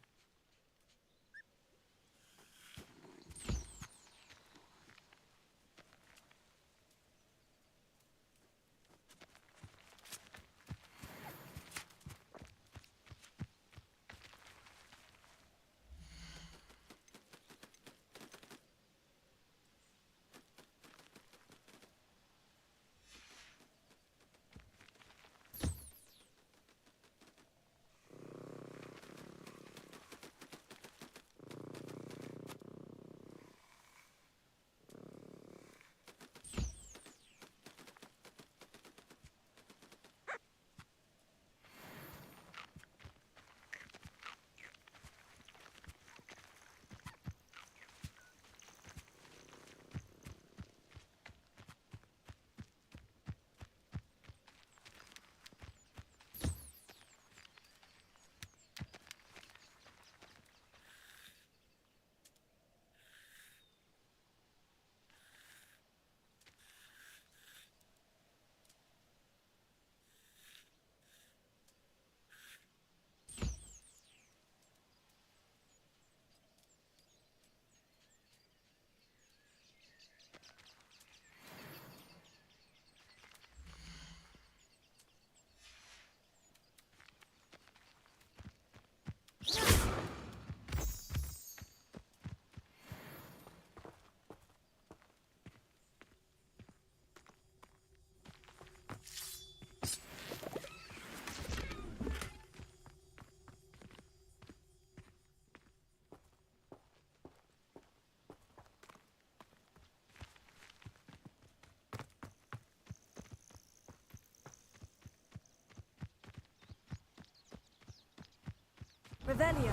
Revelio.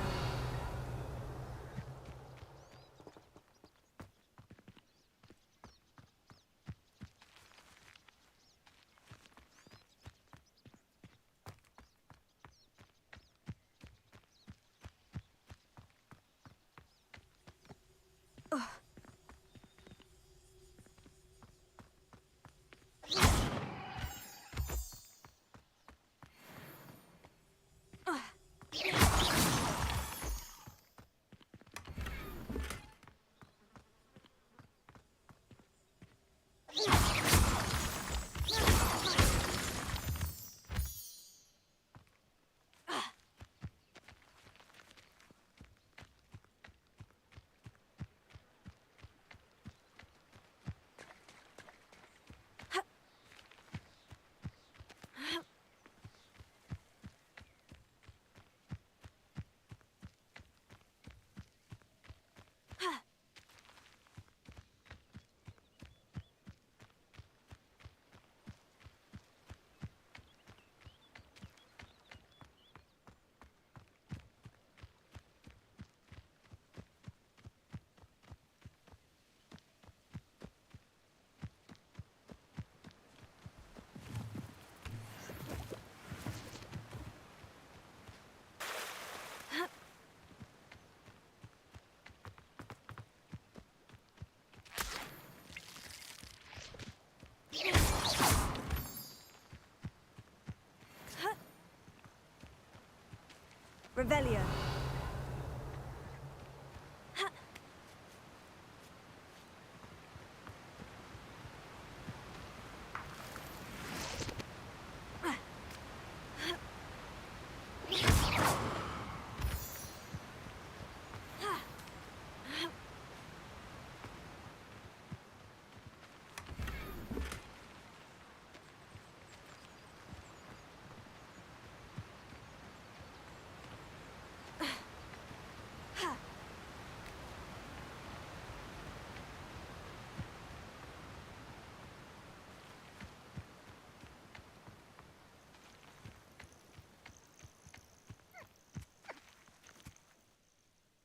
Revelio.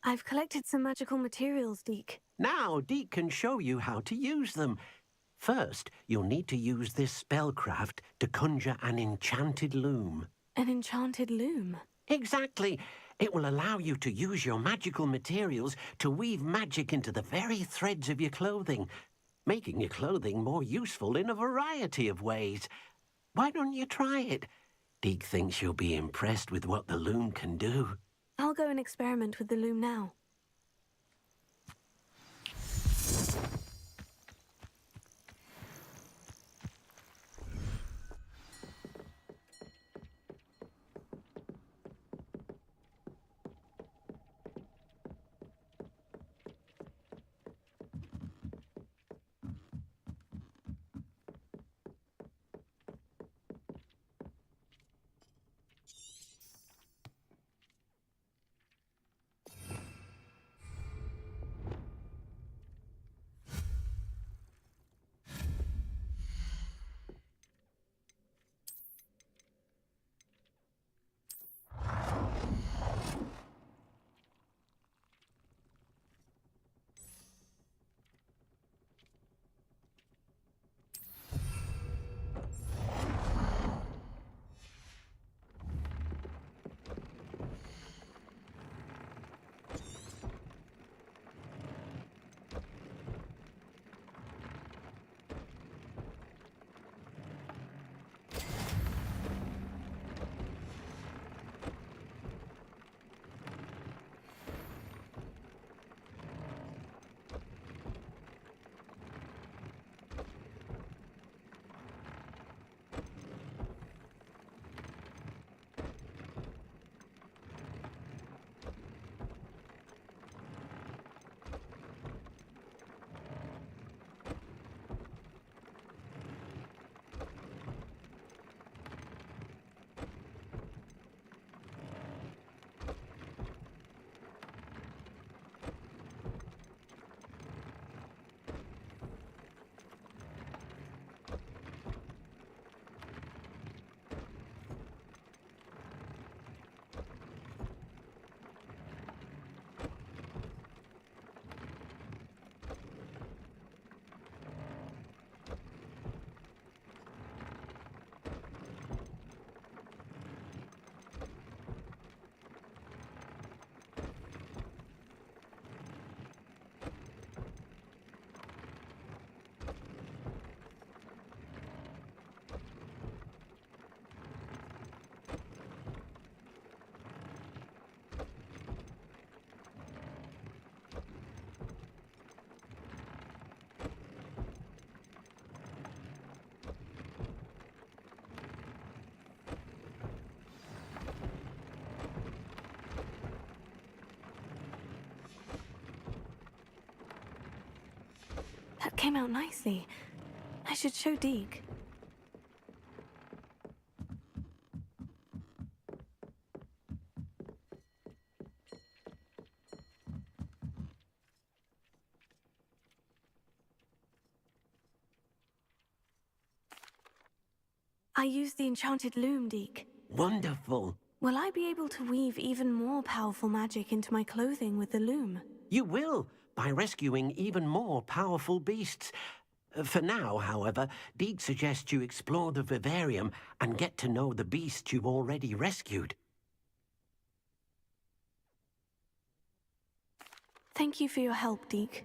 I've collected some magical materials, Deke. Now, Deke can show you how to use them. First, you'll need to use this spellcraft to conjure an enchanted loom. An enchanted loom? Exactly. It will allow you to use your magical materials to weave magic into the very threads of your clothing, making your clothing more useful in a variety of ways. Why don't you try it? Deke thinks you'll be impressed with what the loom can do. I'll go and experiment with the loom now. That came out nicely. I should show Deke. I used the enchanted loom, Deke. Wonderful. Will I be able to weave even more powerful magic into my clothing with the loom? You will, by rescuing even more powerful beasts. For now, however, Deke suggests you explore the vivarium and get to know the beasts you've already rescued. Thank you for your help, Deke.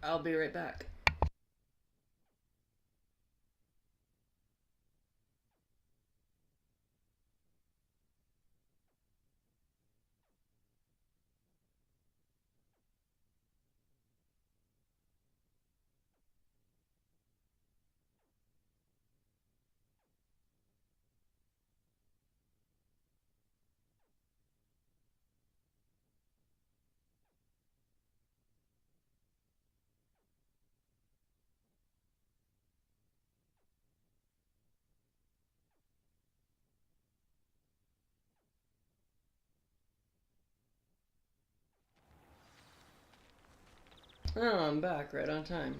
I'll be right back. Oh, I'm back right on time.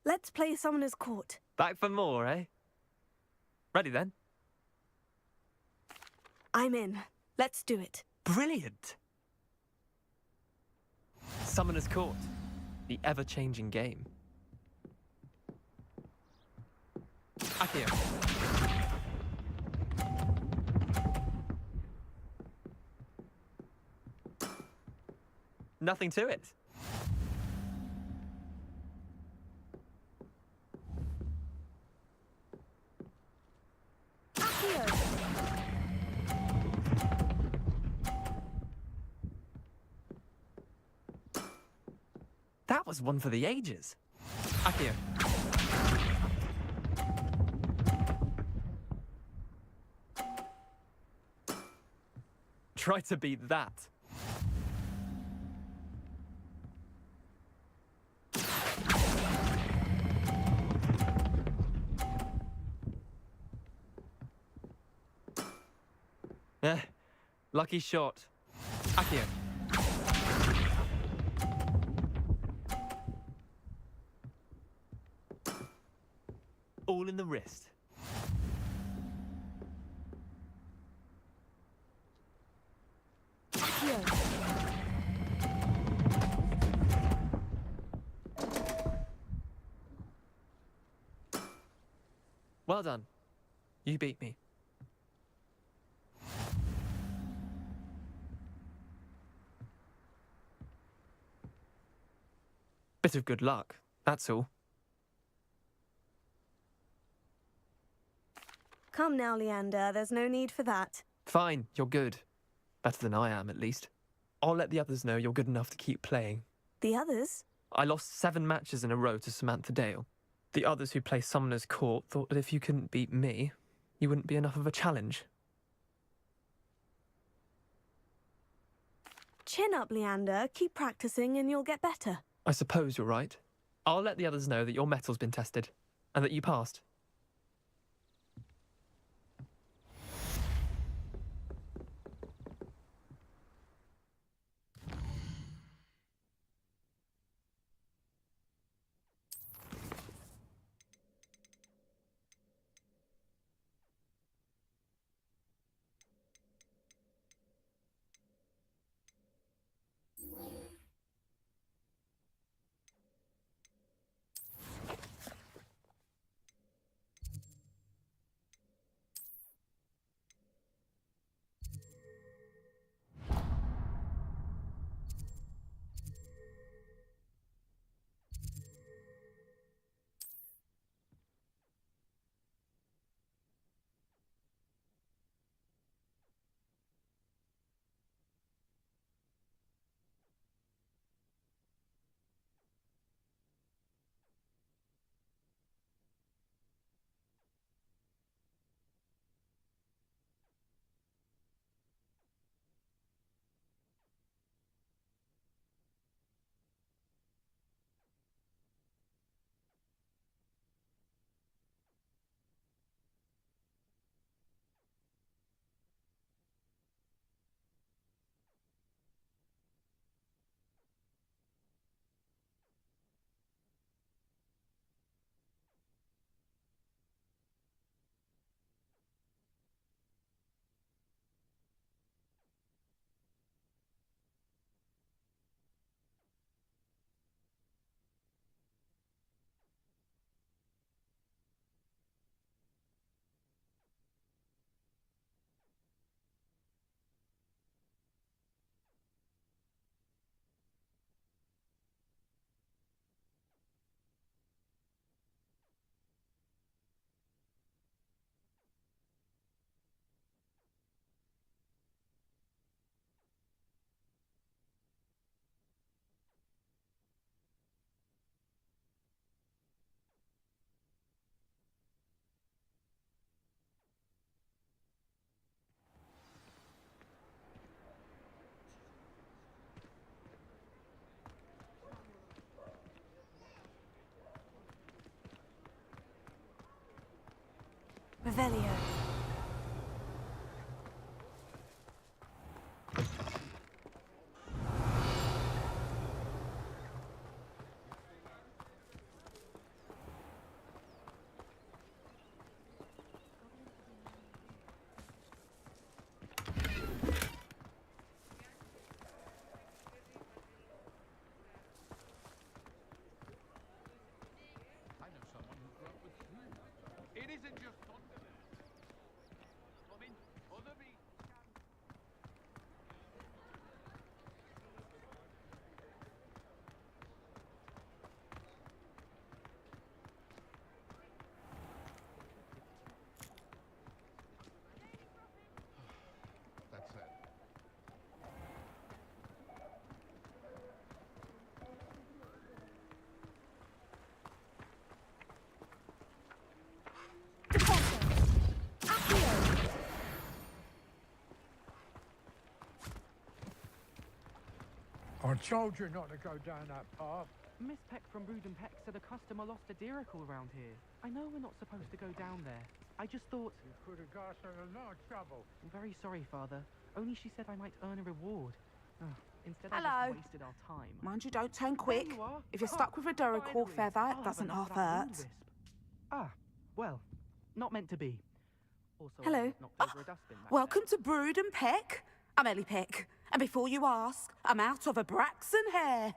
Let's play Summoner's Court. Back for more, eh? Ready then? I'm in. Let's do it. Brilliant! Summoner's Court, the ever-changing game. Accio. Nothing to it. That was one for the ages. Accio. Try to beat that. Lucky shot. Accio. All in the wrist. Well done. You beat me. Bit of good luck, that's all. Come now, Leander. There's no need for that. Fine, you're good. Better than I am, at least. I'll let the others know you're good enough to keep playing. The others? I lost 7 matches in a row to Samantha Dale. The others who play Summoner's Court thought that if you couldn't beat me, you wouldn't be enough of a challenge. Chin up, Leander. Keep practicing and you'll get better. I suppose you're right. I'll let the others know that your metal's been tested, and that you passed. Revelio. It isn't just thunder. Come in, other beasts can. That's it. I told you not to go down that path. Miss Peck from Brood and Peck said a customer lost a deeracle around here. I know we're not supposed to go down there. I just thought... You could have got us in a lot of trouble. I'm very sorry, Father. Only she said I might earn a reward. Instead, I Hello. just wasted our time. Mind you don't turn quick. You are. If you're stuck with a Duracle finally. feather, I'll it have doesn't enough half of that hurt. wound wisp. Ah, well, not meant to be. Also, I Hello. was knocked over a dustbin back Welcome to Brood and Peck. I'm Ellie Peck. And before you ask, I'm out of a Braxton hair.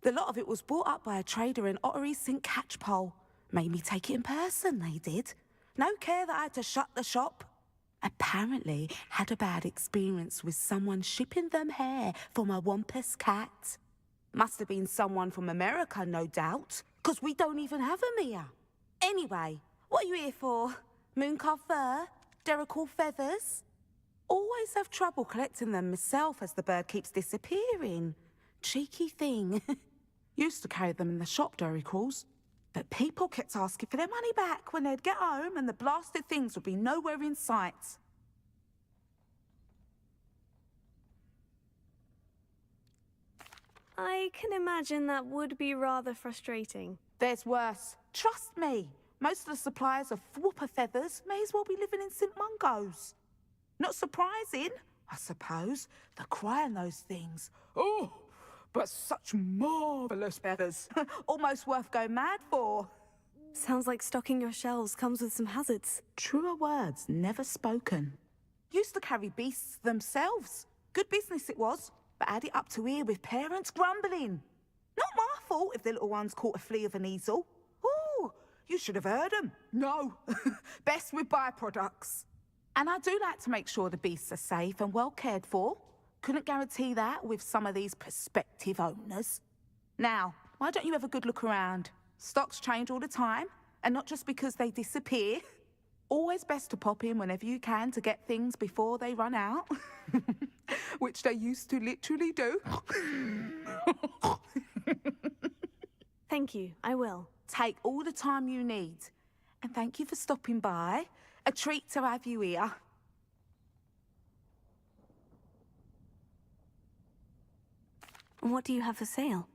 The lot of it was bought up by a trader in Ottery St. Catchpole. Made me take it in person, they did. No care that I had to shut the shop. Apparently had a bad experience with someone shipping them hair from a Wampus cat. Must have been someone from America, no doubt, 'cause we don't even have them here. Anyway, what are you here for? Mooncarved fur? Duracle feathers? Always have trouble collecting them myself as the bird keeps disappearing. Cheeky thing. Used to carry them in the shop, Duracles. But people kept asking for their money back when they'd get home and the blasted things would be nowhere in sight. I can imagine that would be rather frustrating. There's worse. Trust me. Most of the suppliers of whooper feathers may as well be living in St. Mungo's. Not surprising, I suppose, the cry on those things. Oh, but such marvellous feathers. Almost worth going mad for. Sounds like stocking your shelves comes with some hazards. Truer words never spoken. Used to carry beasts themselves. Good business it was, but had it up to here with parents grumbling. Not my fault if the little ones caught a flea of an easel. Ooh, you should have heard them. No, best with byproducts. And I do like to make sure the beasts are safe and well cared for. Couldn't guarantee that with some of these prospective owners. Now, why don't you have a good look around? Stocks change all the time, and not just because they disappear. Always best to pop in whenever you can to get things before they run out. Which they used to literally do. Thank you, I will. Take all the time you need. And thank you for stopping by. A treat to have you here. What do you have for sale?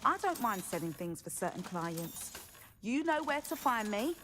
I don't mind selling things for certain clients. You know where to find me.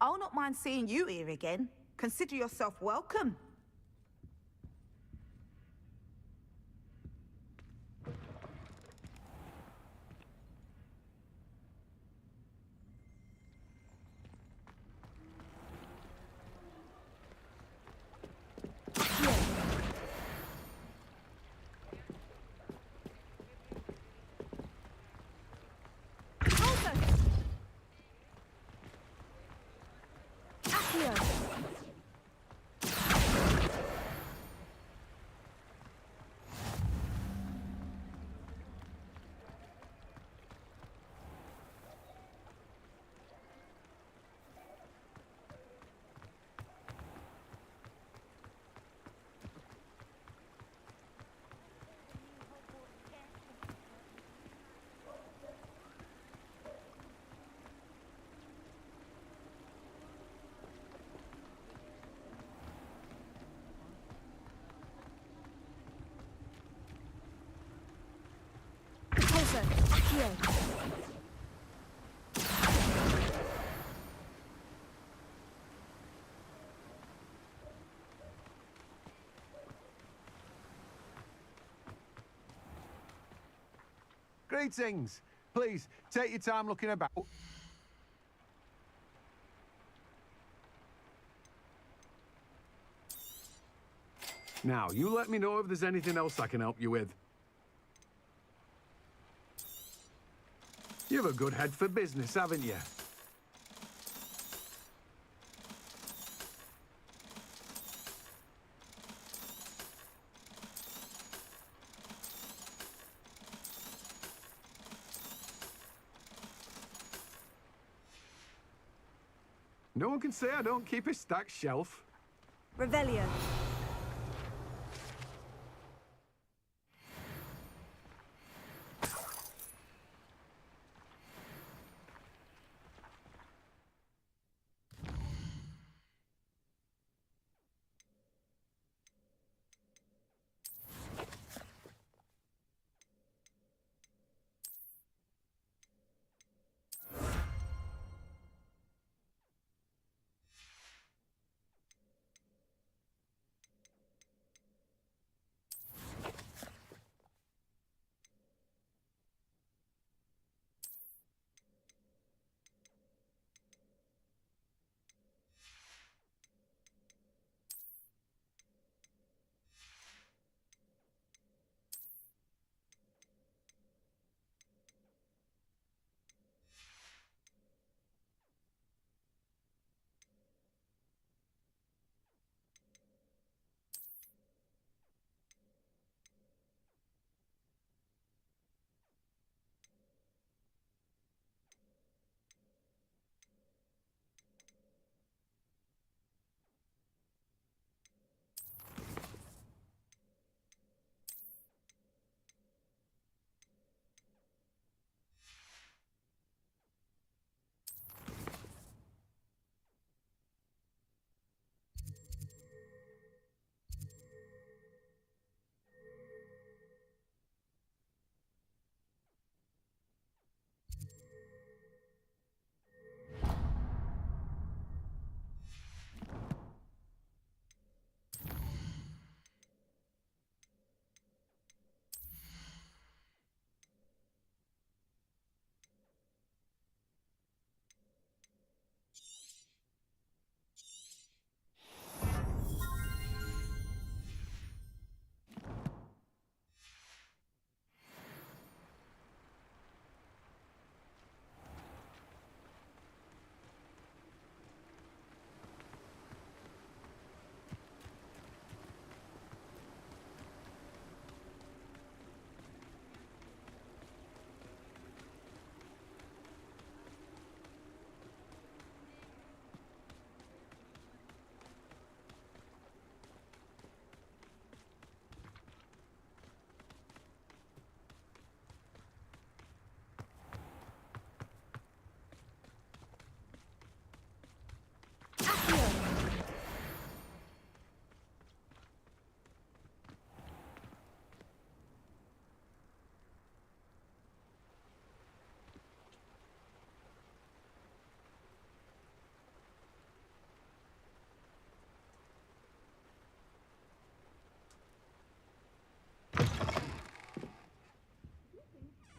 I'll not mind seeing you here again. Consider yourself welcome. Accio. Greetings. Please, take your time looking about. Now, you let me know if there's anything else I can help you with. You have a good head for business, haven't you? No one can say I don't keep a stacked shelf. Revelio.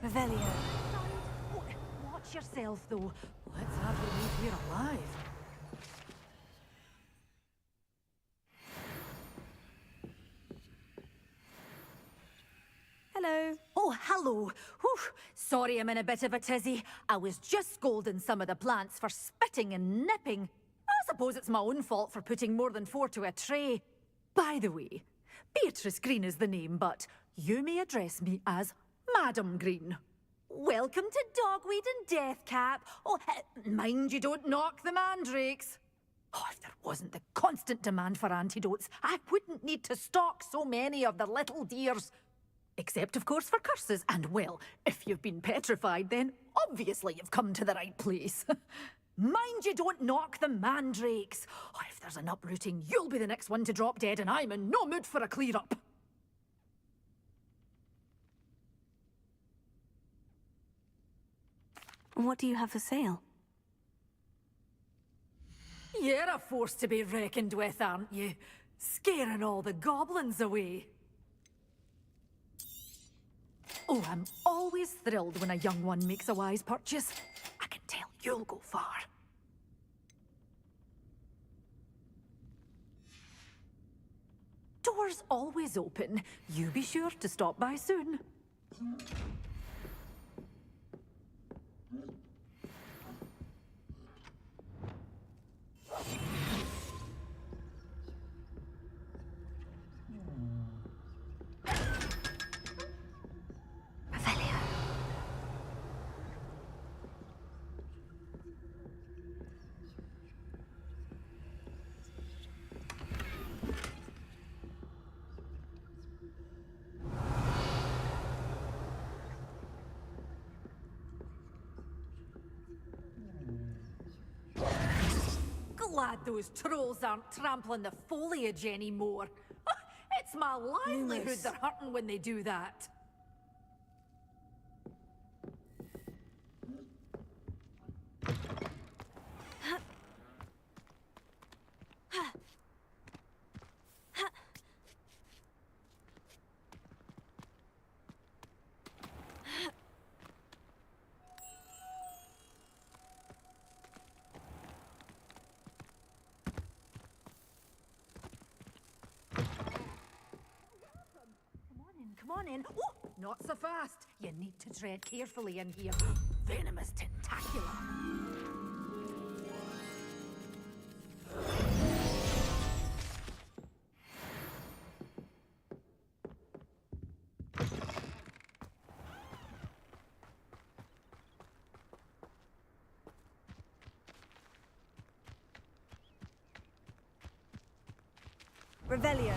Revelio. Watch yourself, though. Let's have you leave here alive. Hello. Oh, hello. Whew. Sorry I'm in a bit of a tizzy. I was just scolding some of the plants for spitting and nipping. I suppose it's my own fault for putting more than 4 to a tray. By the way, Beatrice Green is the name, but you may address me as Madam Green. Welcome to Dogweed and Deathcap. Oh, mind you don't knock the mandrakes. Oh, if there wasn't the constant demand for antidotes, I wouldn't need to stock so many of the little dears. Except, of course, for curses. And, well, if you've been petrified, then obviously you've come to the right place. Mind you don't knock the mandrakes. Oh, if there's an uprooting, you'll be the next one to drop dead, and I'm in no mood for a clear-up. What do you have for sale? You're a force to be reckoned with, aren't you? Scaring all the goblins away. Oh, I'm always thrilled when a young one makes a wise purchase. I can tell you'll go far. Doors always open. You be sure to stop by soon. Glad those trolls aren't trampling the foliage anymore. It's my livelihood Lewis. they're hurting when they do that. Come on in. Oh, not so fast. You need to tread carefully in here. Venomous tentacula. Revelio.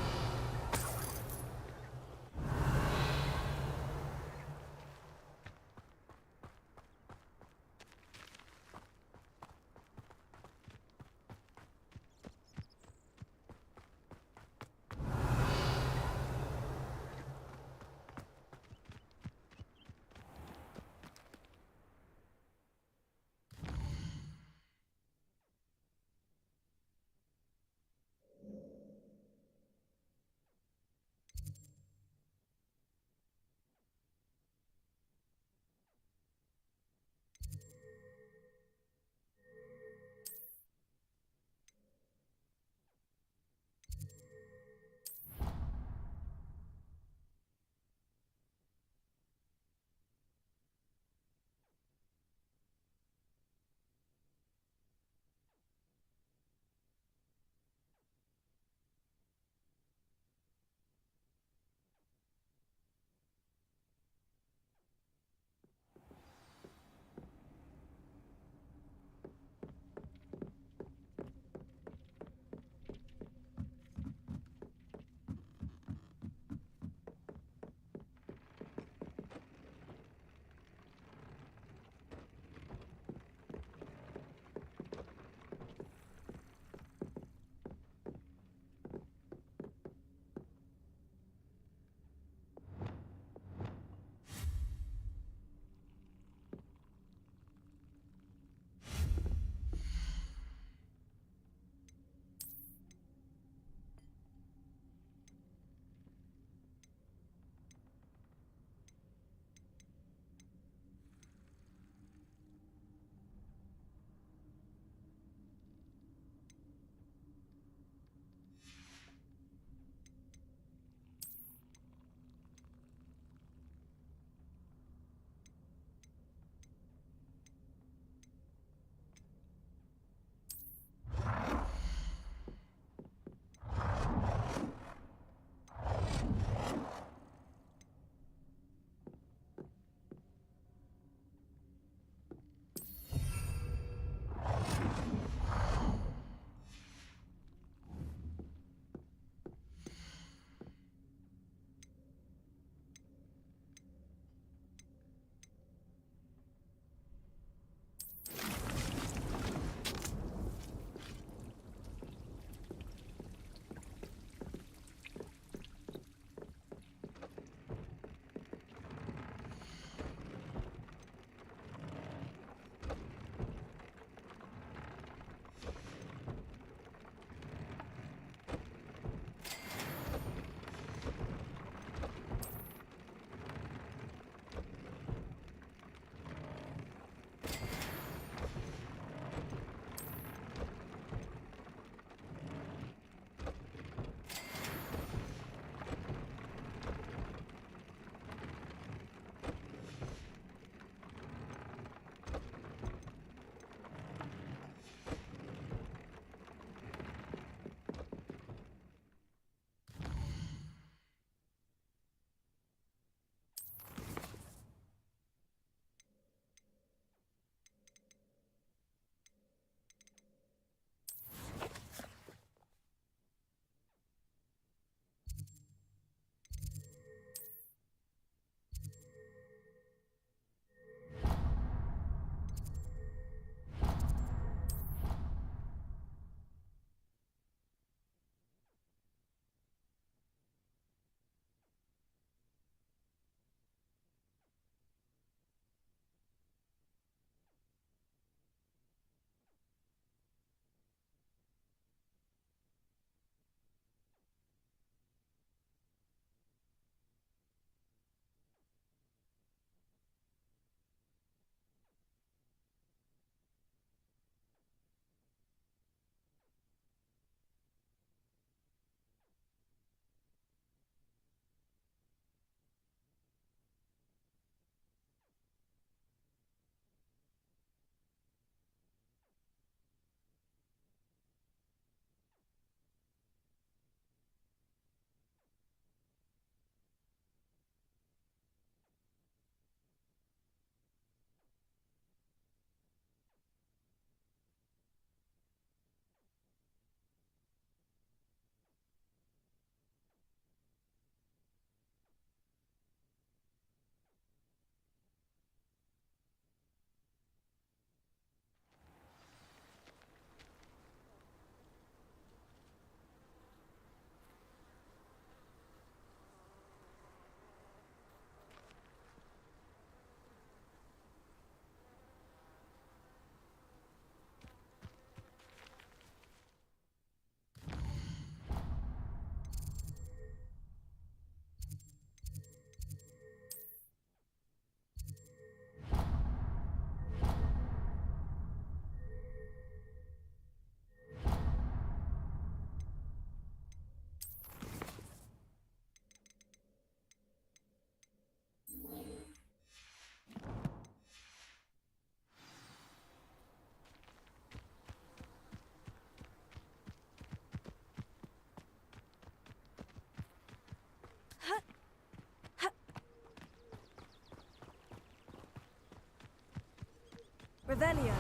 Revelio.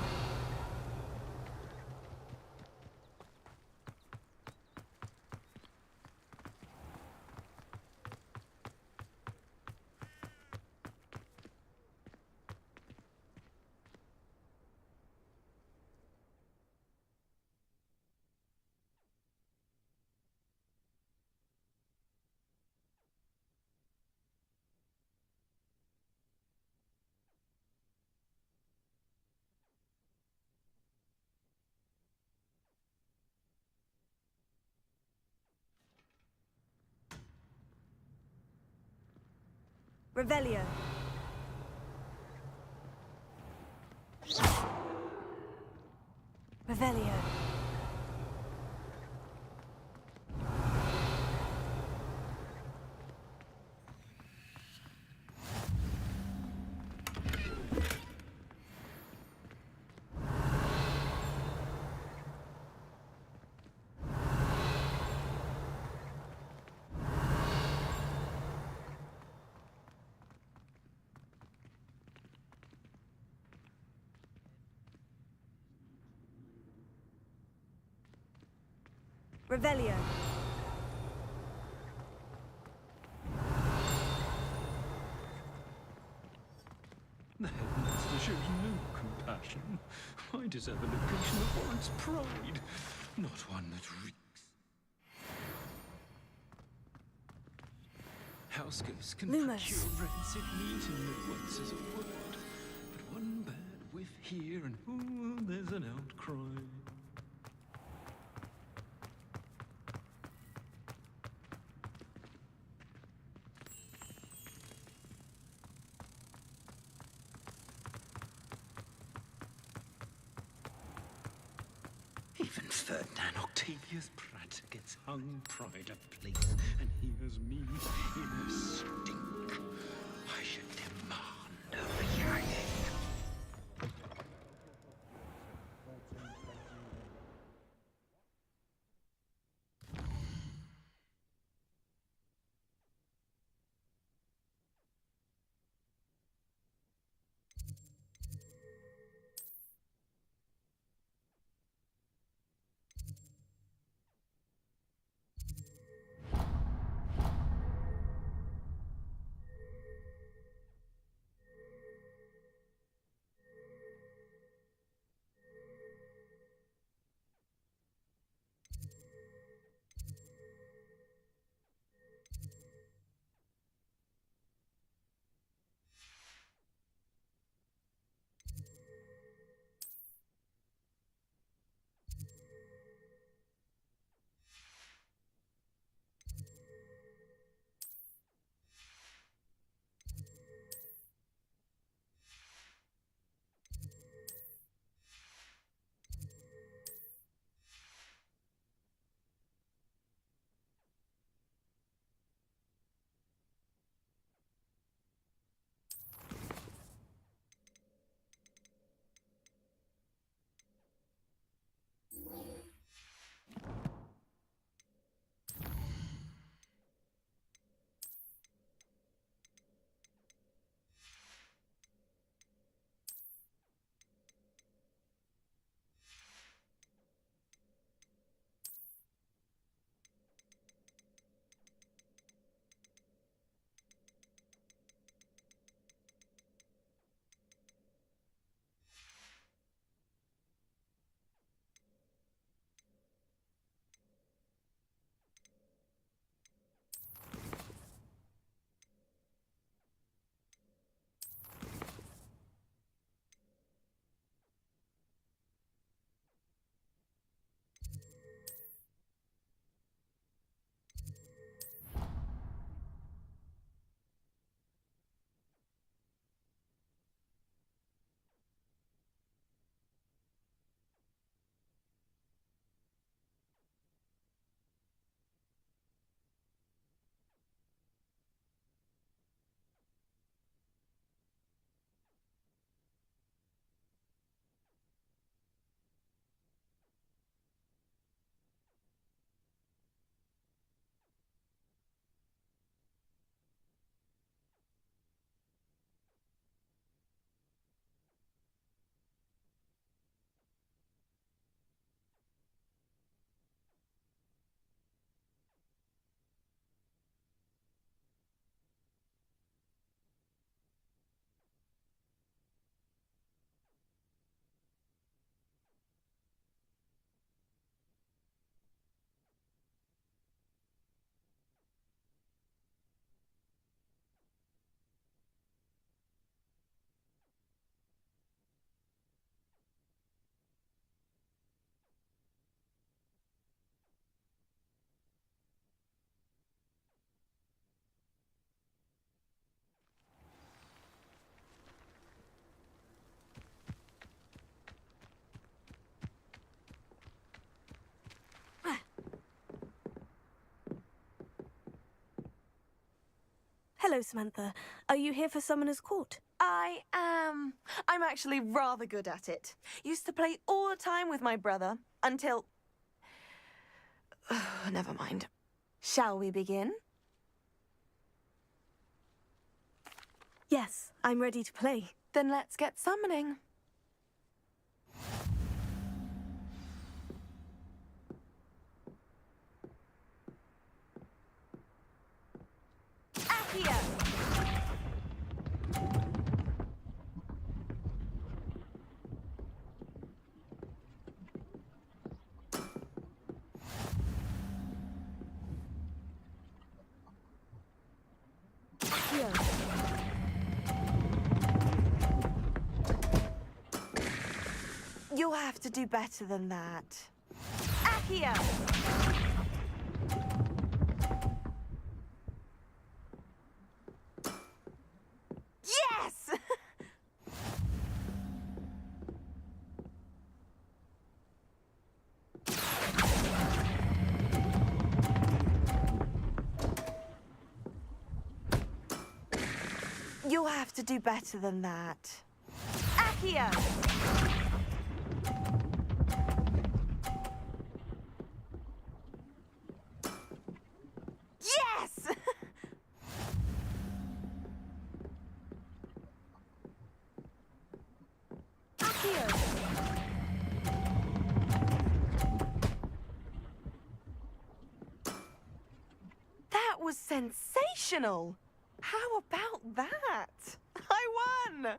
Revelio. Revelio. Revelio. The headmaster shows no compassion. I deserve a location that warrants pride, not one that reeks. House ghosts can Lumos. procure rancid meat and no one says a word. But one bad whiff here and ooh, there's an outcry. Even Ferdinand Octavius Pratt gets hung pride of place, and here's me in a stink. I should demand a reunion. Hello, Samantha. Are you here for Summoner's Court? I am. I'm actually rather good at it. Used to play all the time with my brother, until... Never mind. Shall we begin? Yes, I'm ready to play. Then let's get summoning. Accio! You'll have to do better than that. Accio! Yes! You'll have to do better than that. Accio! Yes! Accio! That was sensational! How about that? I won!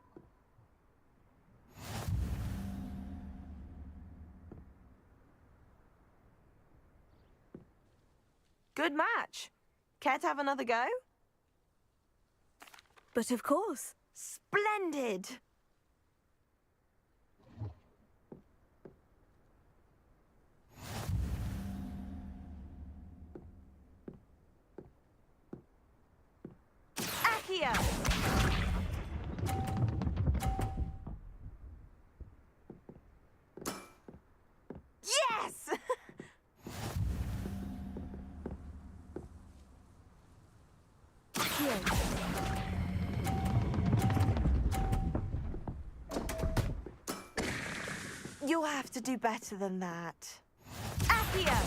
Good match. Care to have another go? But of course. Splendid! Accio! Yes! Accio! You'll have to do better than that. Accio!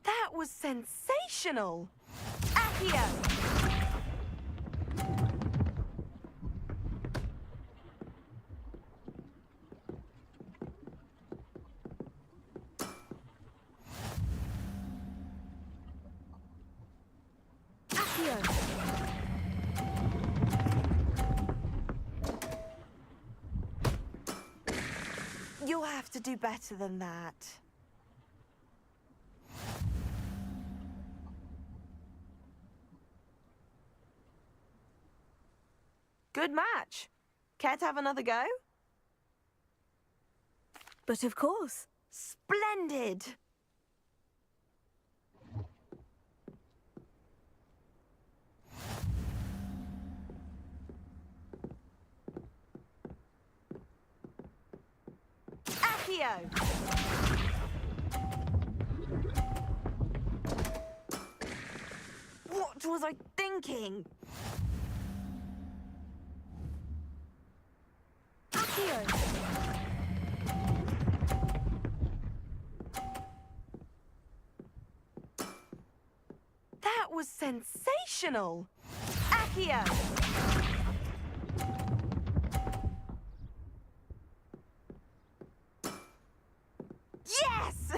That was sensational! Accio! You'll have to do better than that. Good match. Care to have another go? But of course. Splendid! Accio! What was I thinking? Accio! That was sensational! Accio! Yes!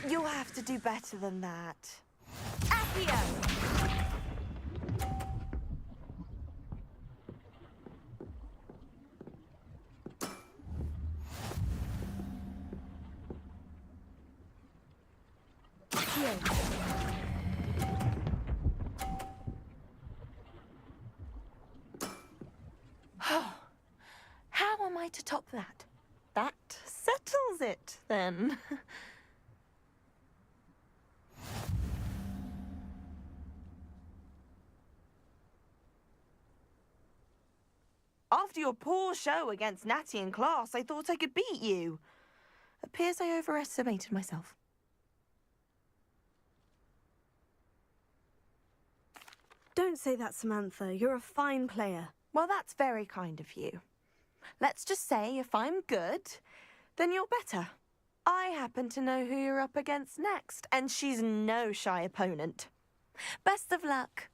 You'll have to do better than that. Accio! I to top that? That settles it, then. After your poor show against Natty in class, I thought I could beat you. Appears I overestimated myself. Don't say that, Samantha. You're a fine player. Well, that's very kind of you. Let's just say if I'm good, then you're better. I happen to know who you're up against next, and she's no shy opponent. Best of luck.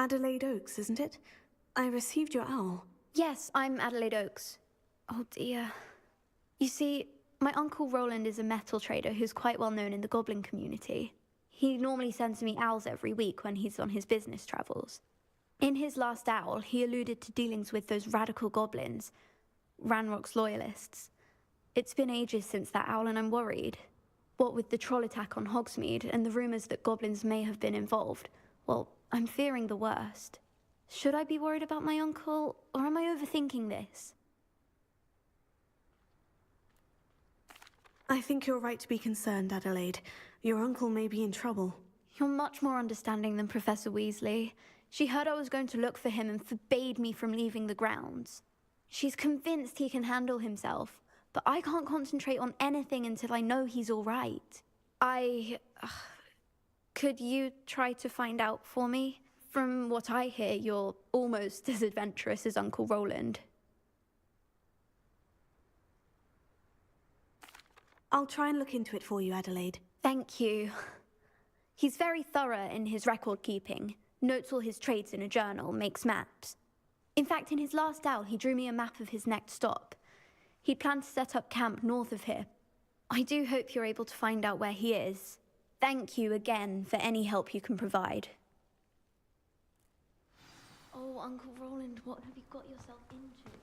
Adelaide Oaks, isn't it? I received your owl. Yes, I'm Adelaide Oaks. Oh dear. You see, my uncle Roland is a metal trader who's quite well known in the goblin community. He normally sends me owls every week when he's on his business travels. In his last owl, he alluded to dealings with those radical goblins, Ranrock's loyalists. It's been ages since that owl and I'm worried. What with the troll attack on Hogsmeade and the rumours that goblins may have been involved, well, I'm fearing the worst. Should I be worried about my uncle, or am I overthinking this? I think you're right to be concerned, Adelaide. Your uncle may be in trouble. You're much more understanding than Professor Weasley. She heard I was going to look for him and forbade me from leaving the grounds. She's convinced he can handle himself, but I can't concentrate on anything until I know he's all right. Could you try to find out for me? From what I hear, you're almost as adventurous as Uncle Roland. I'll try and look into it for you, Adelaide. Thank you. He's very thorough in his record keeping, notes all his trades in a journal, makes maps. In fact, in his last owl, he drew me a map of his next stop. He'd planned to set up camp north of here. I do hope you're able to find out where he is. Thank you again for any help you can provide. Oh, Uncle Roland, what have you got yourself into?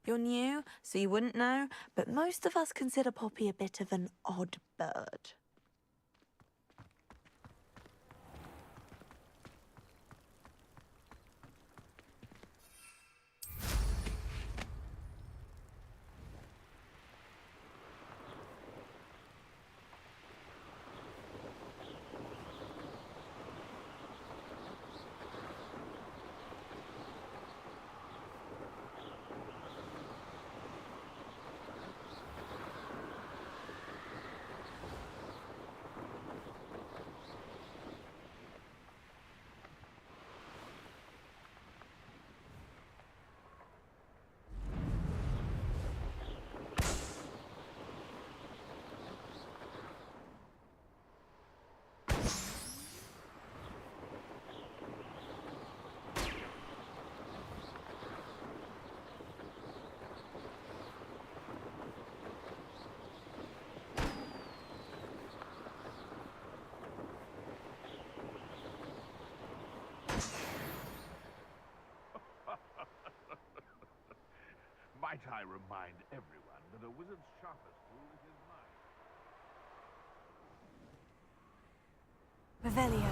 You're new, so you wouldn't know, but most of us consider Poppy a bit of an odd bird. Might I remind everyone that a wizard's sharpest tool is his mind. Revelio.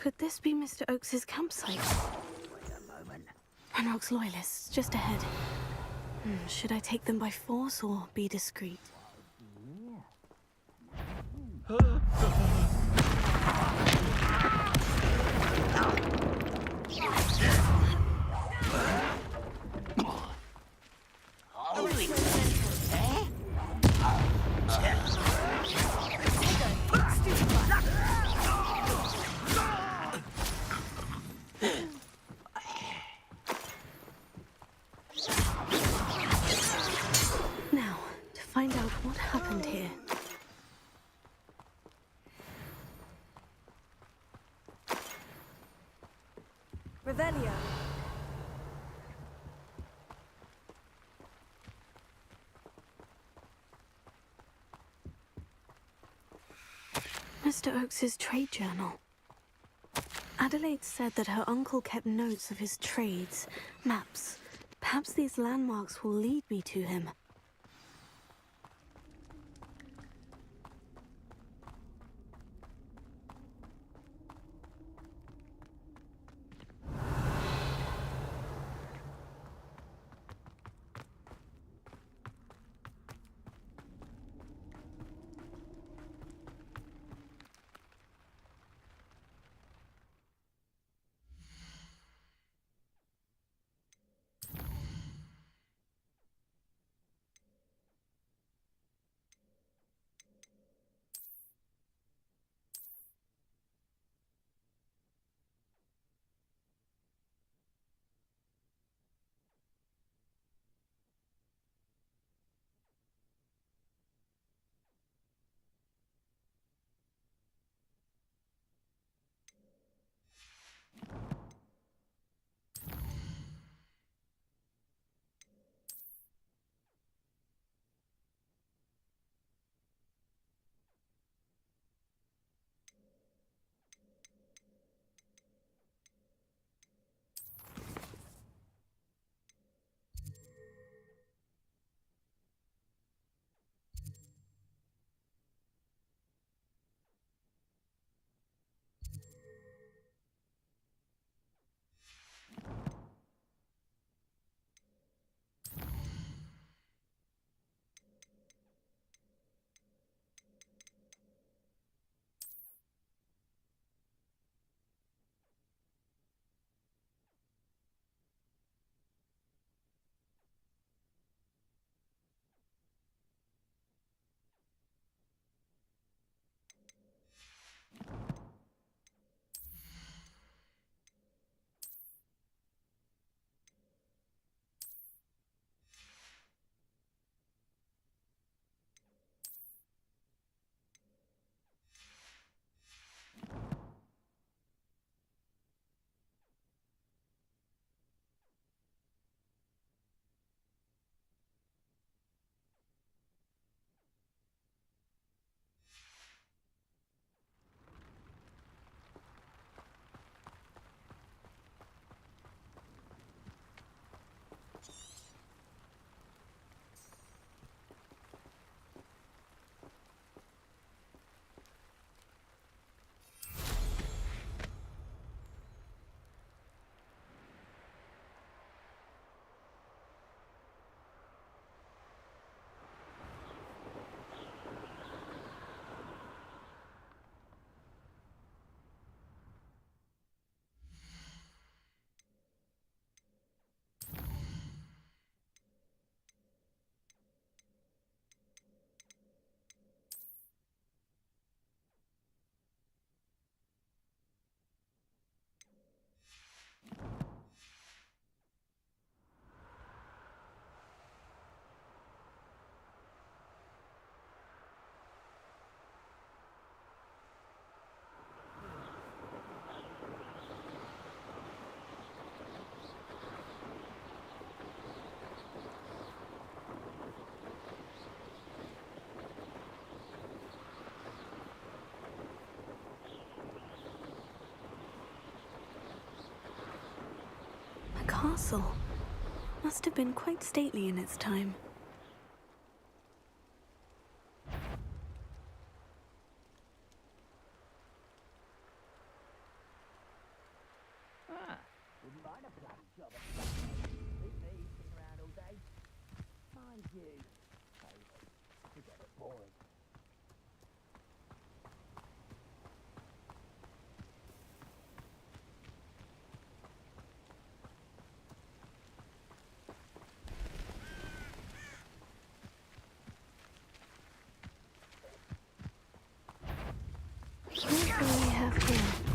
Could this be Mr. Oakes's campsite? Ranrock's loyalists, just ahead. Should I take them by force or be discreet? Revelio. Mr. Oakes's trade journal. Adelaide said that her uncle kept notes of his trades, maps. Perhaps these landmarks will lead me to him. castle. Must have been quite stately in its time. Wouldn't mind a bloody job at me sitting around all day. Mind you, you get it boring. What do we have here?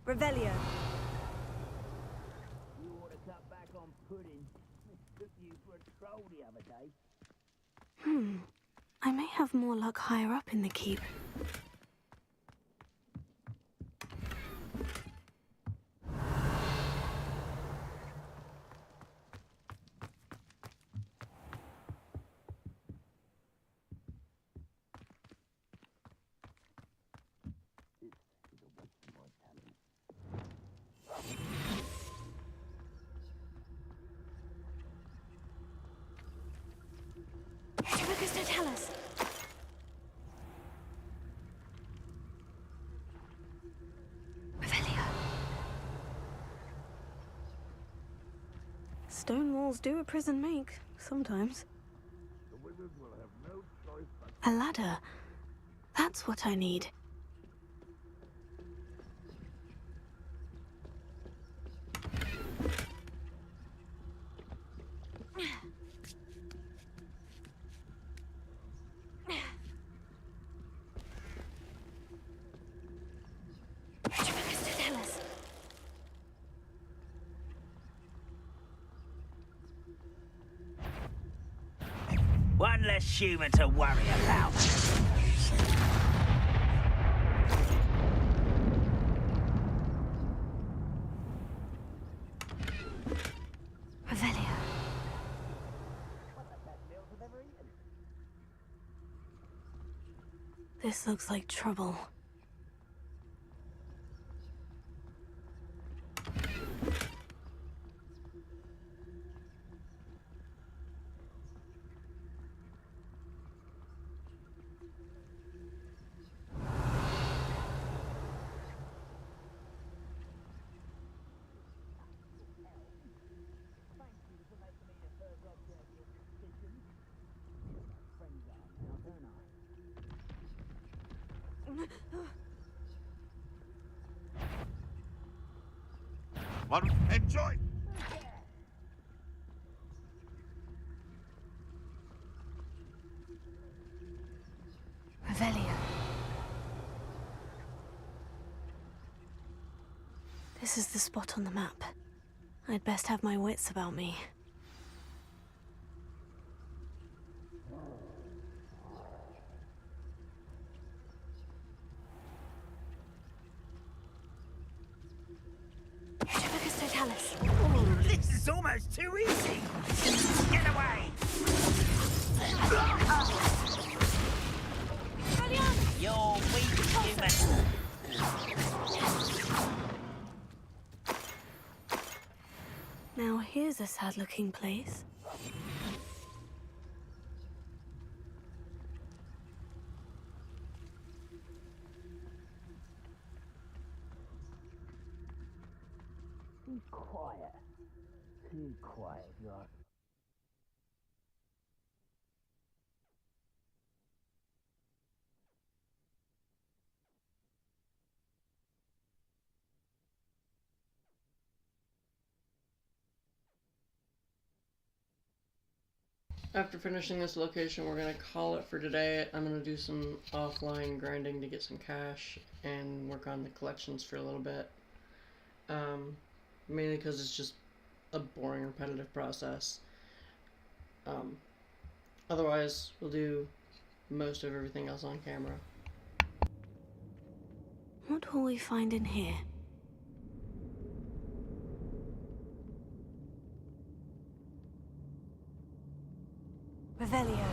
Revelio. You ought to cut back on pudding. Took you for a troll the other day. I may have more luck higher up in the keep. Tell us. Revelio. Stone walls do a prison make, sometimes. The wizard will have no choice but... A ladder. That's what I need. One less human to worry about. Revelio. This looks like trouble. One, enjoy! Revelio. This is the spot on the map. I'd best have my wits about me. This is almost too easy! Get away! You're weak, human! Now here's a sad-looking place. Be quiet. Too quiet, you are. After finishing this location, we're going to call it for today. I'm going to do some offline grinding to get some cash and work on the collections for a little bit. Mainly because it's just a boring, repetitive process. Otherwise, we'll do most of everything else on camera. What will we find in here? Revelio.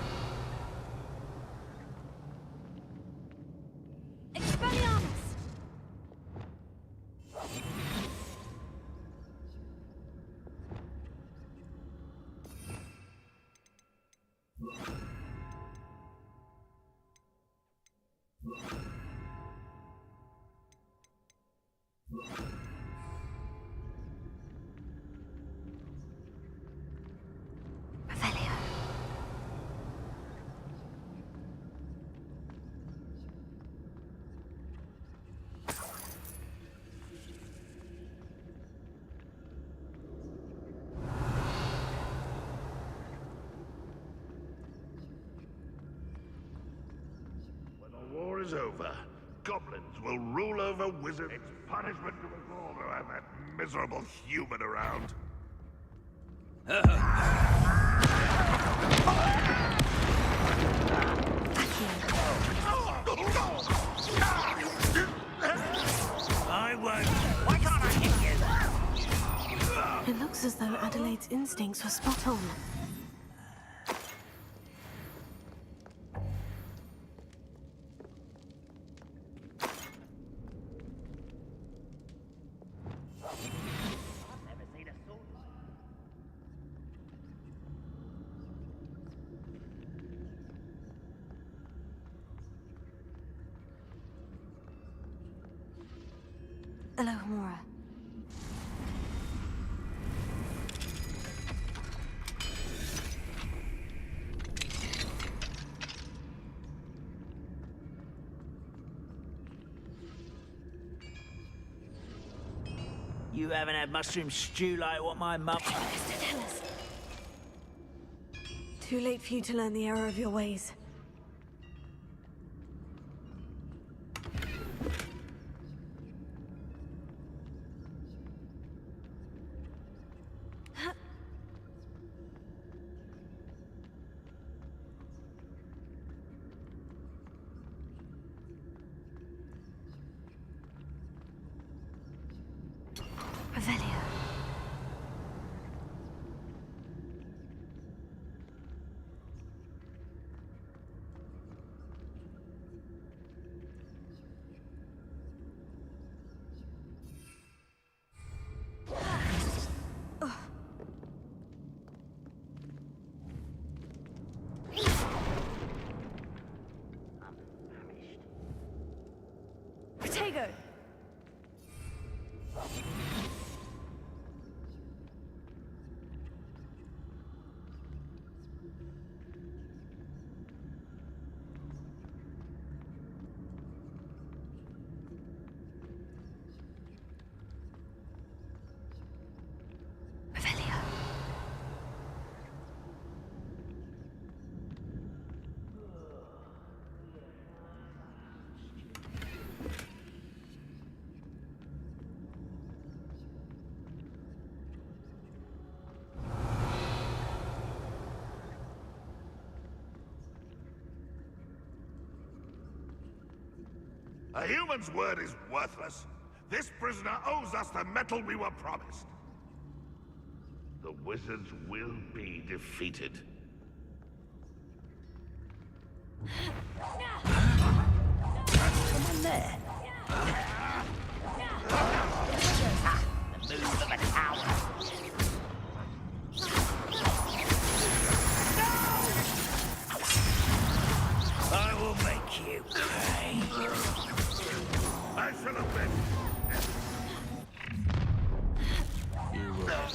Expelliarmus! When the war is over, goblins will rule over wizards. It's punishment to us all to have that miserable human around. I won't. Why can't I hit you? It looks as though Adelaide's instincts were spot on. Hello, Hamura. You haven't had mushroom stew like what my mum... Too late for you to learn the error of your ways. Revelio. Protego! A human's word is worthless. This prisoner owes us the metal we were promised. The wizards will be defeated. Someone there. The move of an hour. I will make you pay. I should have been. You will.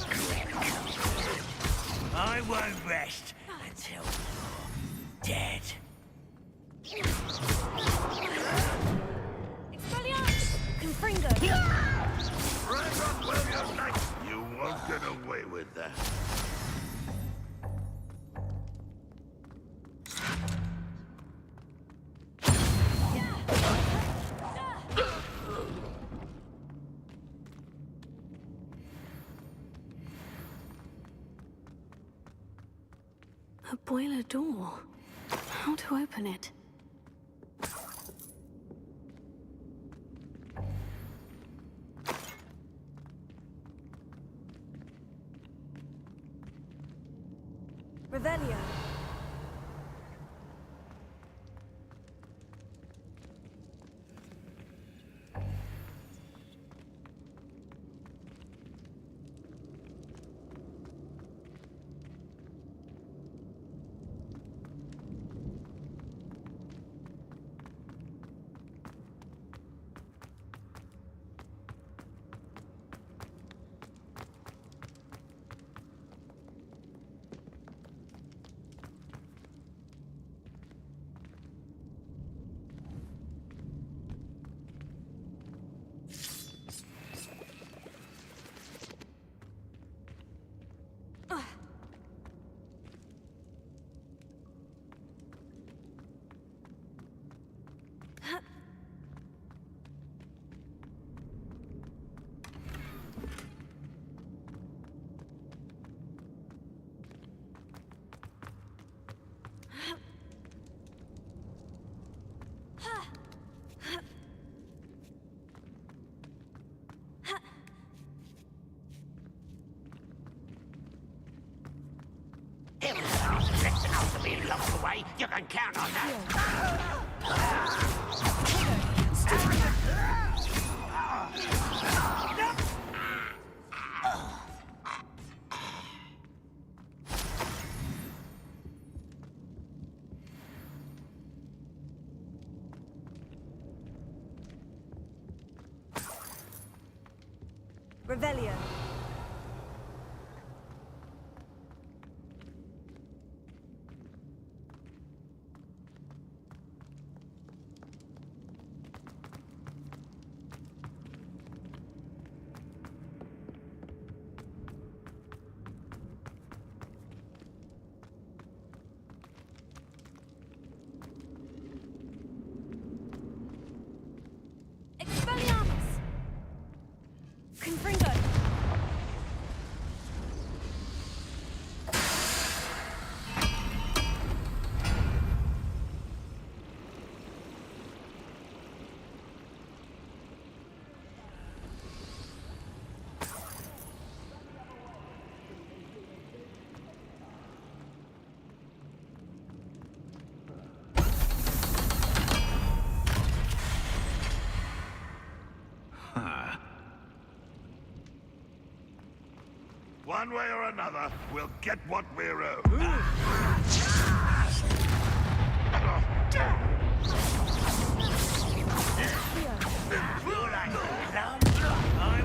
I won't rest until you're dead. Expelliarmus! Confringo! Right on, William Knight! You won't get away with that. A boiler door. How to open it? Revelio. being locked away. You can count on that. Revelio. Expelliarmus! Confringo! One way or another, we'll get what we're owed. I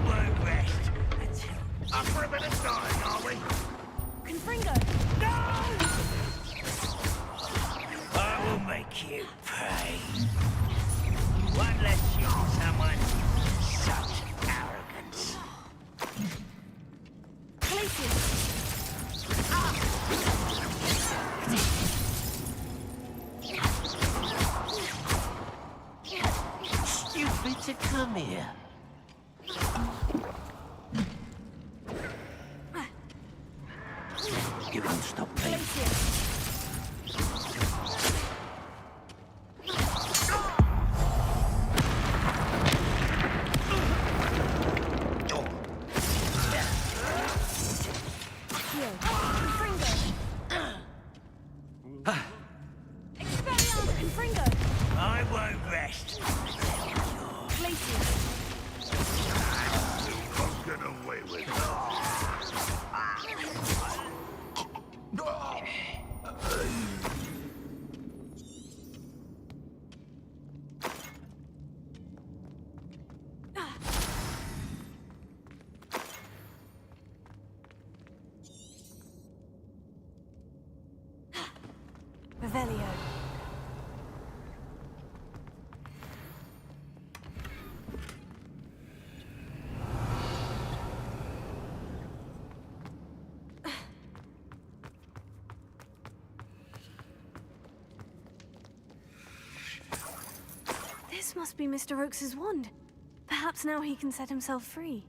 won't rest until... Up for a bit of dying, are we? Confringo! I will make you pay. What lets you someone such arrogance? Stupid to come here. You won't stop me. I won't rest. I'll get away with it. Revelio. This must be Mr. Oakes's wand. Perhaps now he can set himself free.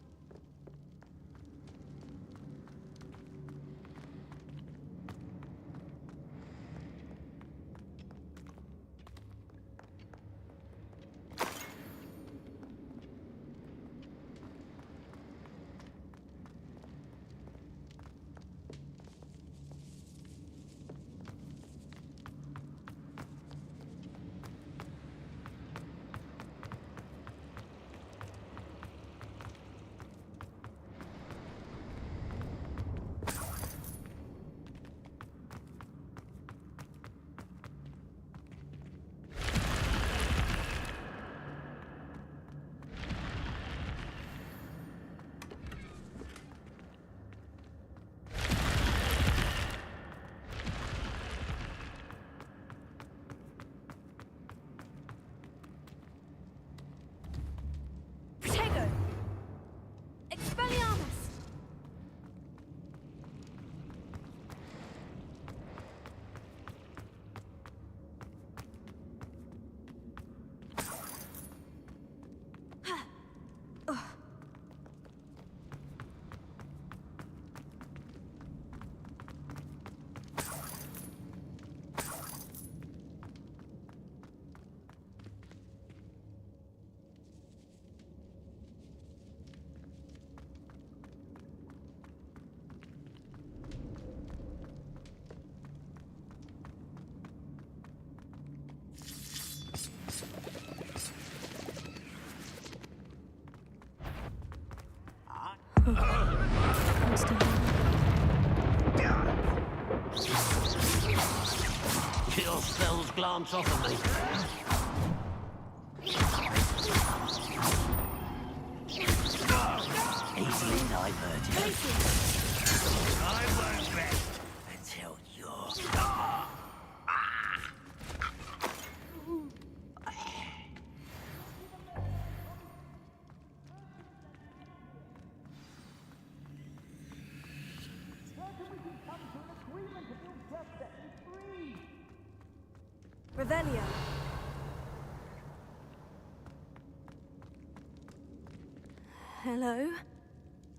Your spells glance off of me. Easily diverted. I won't rest until you're... Revelio. Hello?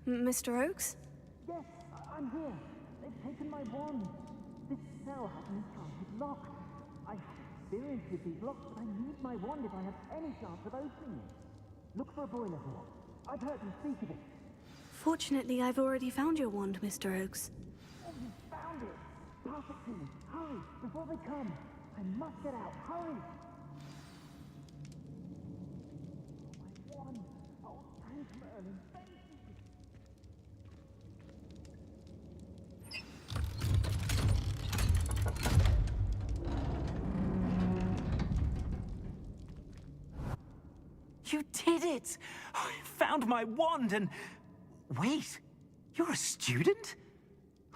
Mr. Oakes? Yes, I'm here. They've taken my wand. This cell has an enchanted lock. I have experience with these locks, but I need my wand if I have any chance of opening it. Look for a boiler door. I've heard them speak of it. Fortunately, I've already found your wand, Mr. Oakes. Oh, you found it! Pass it to me. Hurry, before they come. I must get out. Hurry! My wand. Oh, thanks, Merlin. Thank you. You did it! I found my wand and... Wait, you're a student?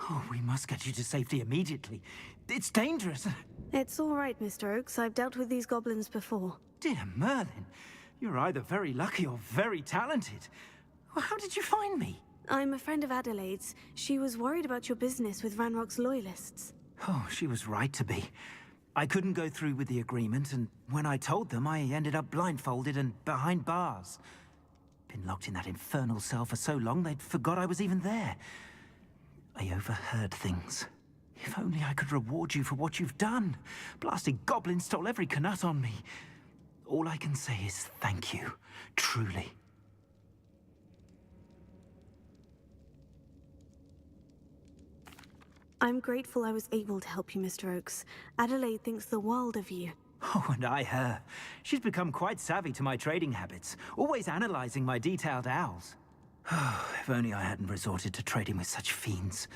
Oh, we must get you to safety immediately. It's dangerous. It's all right, Mr. Oakes. I've dealt with these goblins before. Dear Merlin, you're either very lucky or very talented. Well, how did you find me? I'm a friend of Adelaide's. She was worried about your business with Ranrock's loyalists. Oh, she was right to be. I couldn't go through with the agreement, and when I told them, I ended up blindfolded and behind bars. Been locked in that infernal cell for so long, they'd forgot I was even there. I overheard things. If only I could reward you for what you've done. Blasted goblins stole every canut on me. All I can say is thank you, truly. I'm grateful I was able to help you, Mr. Oakes. Adelaide thinks the world of you. Oh, and I her. She's become quite savvy to my trading habits, always analyzing my detailed owls. If only I hadn't resorted to trading with such fiends.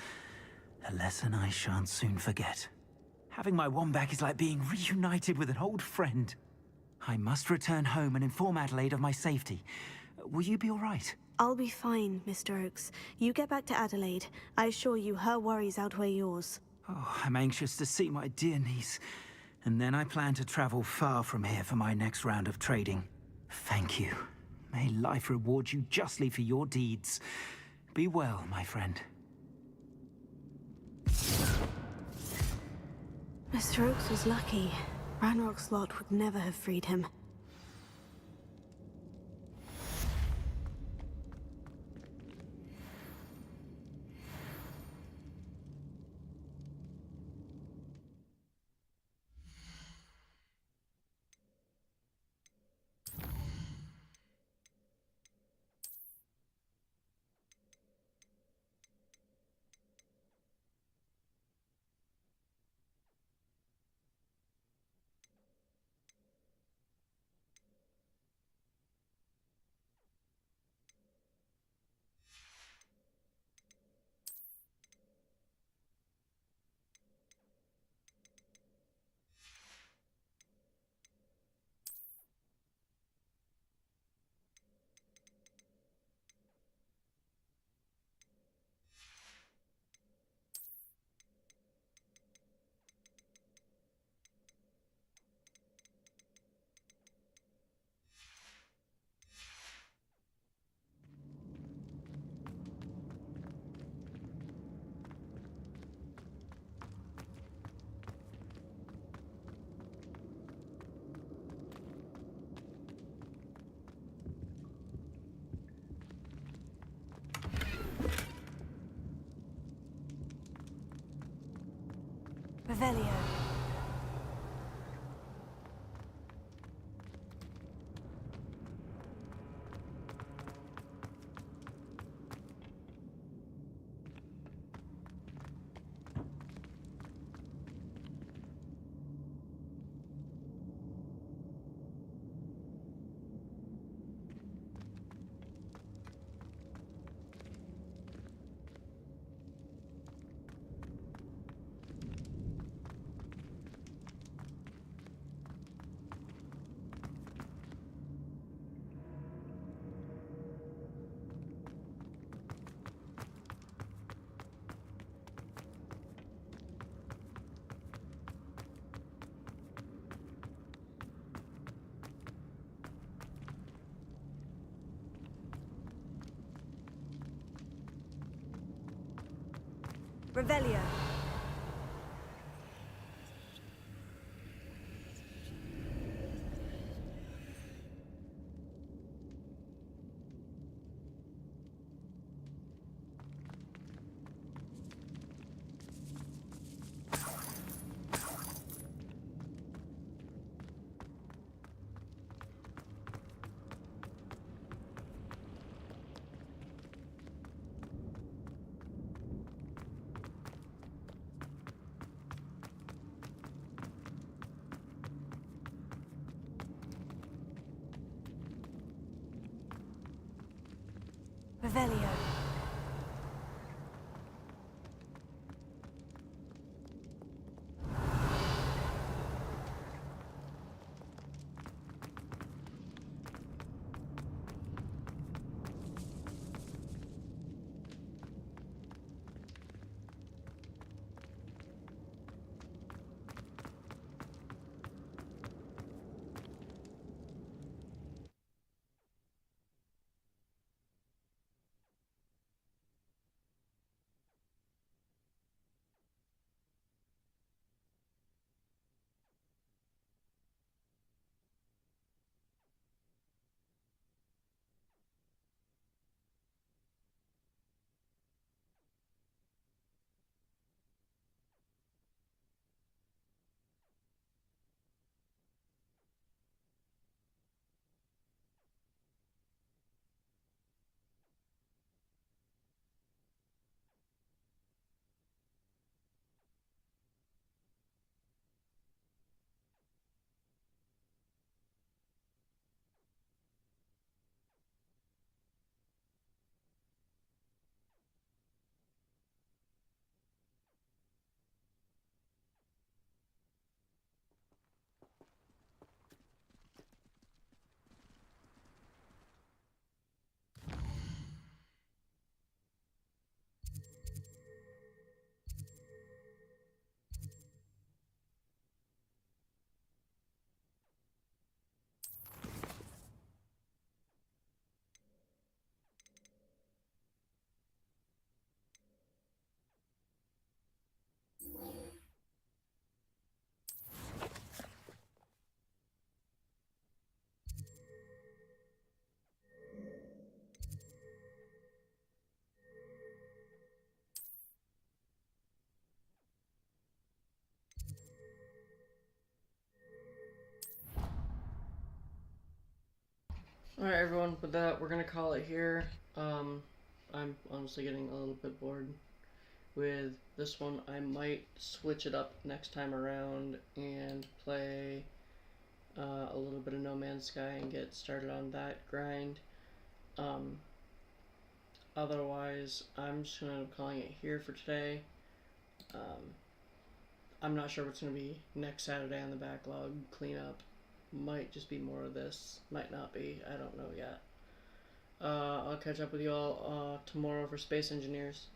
A lesson I shan't soon forget. Having my wand back is like being reunited with an old friend. I must return home and inform Adelaide of my safety. Will you be all right? I'll be fine, Mr. Oakes. You get back to Adelaide. I assure you her worries outweigh yours. Oh, I'm anxious to see my dear niece. And then I plan to travel far from here for my next round of trading. Thank you. May life reward you justly for your deeds. Be well, my friend. Mr. Oakes was lucky. Ranrock's lot would never have freed him. Revelio. Revelio. Revelio. Alright, everyone, with that, we're gonna call it here. I'm honestly getting a little bit bored with this one. I might switch it up next time around and play a little bit of No Man's Sky and get started on that grind. Otherwise, I'm just gonna end up calling it here for today. I'm not sure what's gonna be next Saturday on the backlog cleanup. Might just be more of this, might not be, I don't know yet. I'll catch up with you all tomorrow for Space Engineers.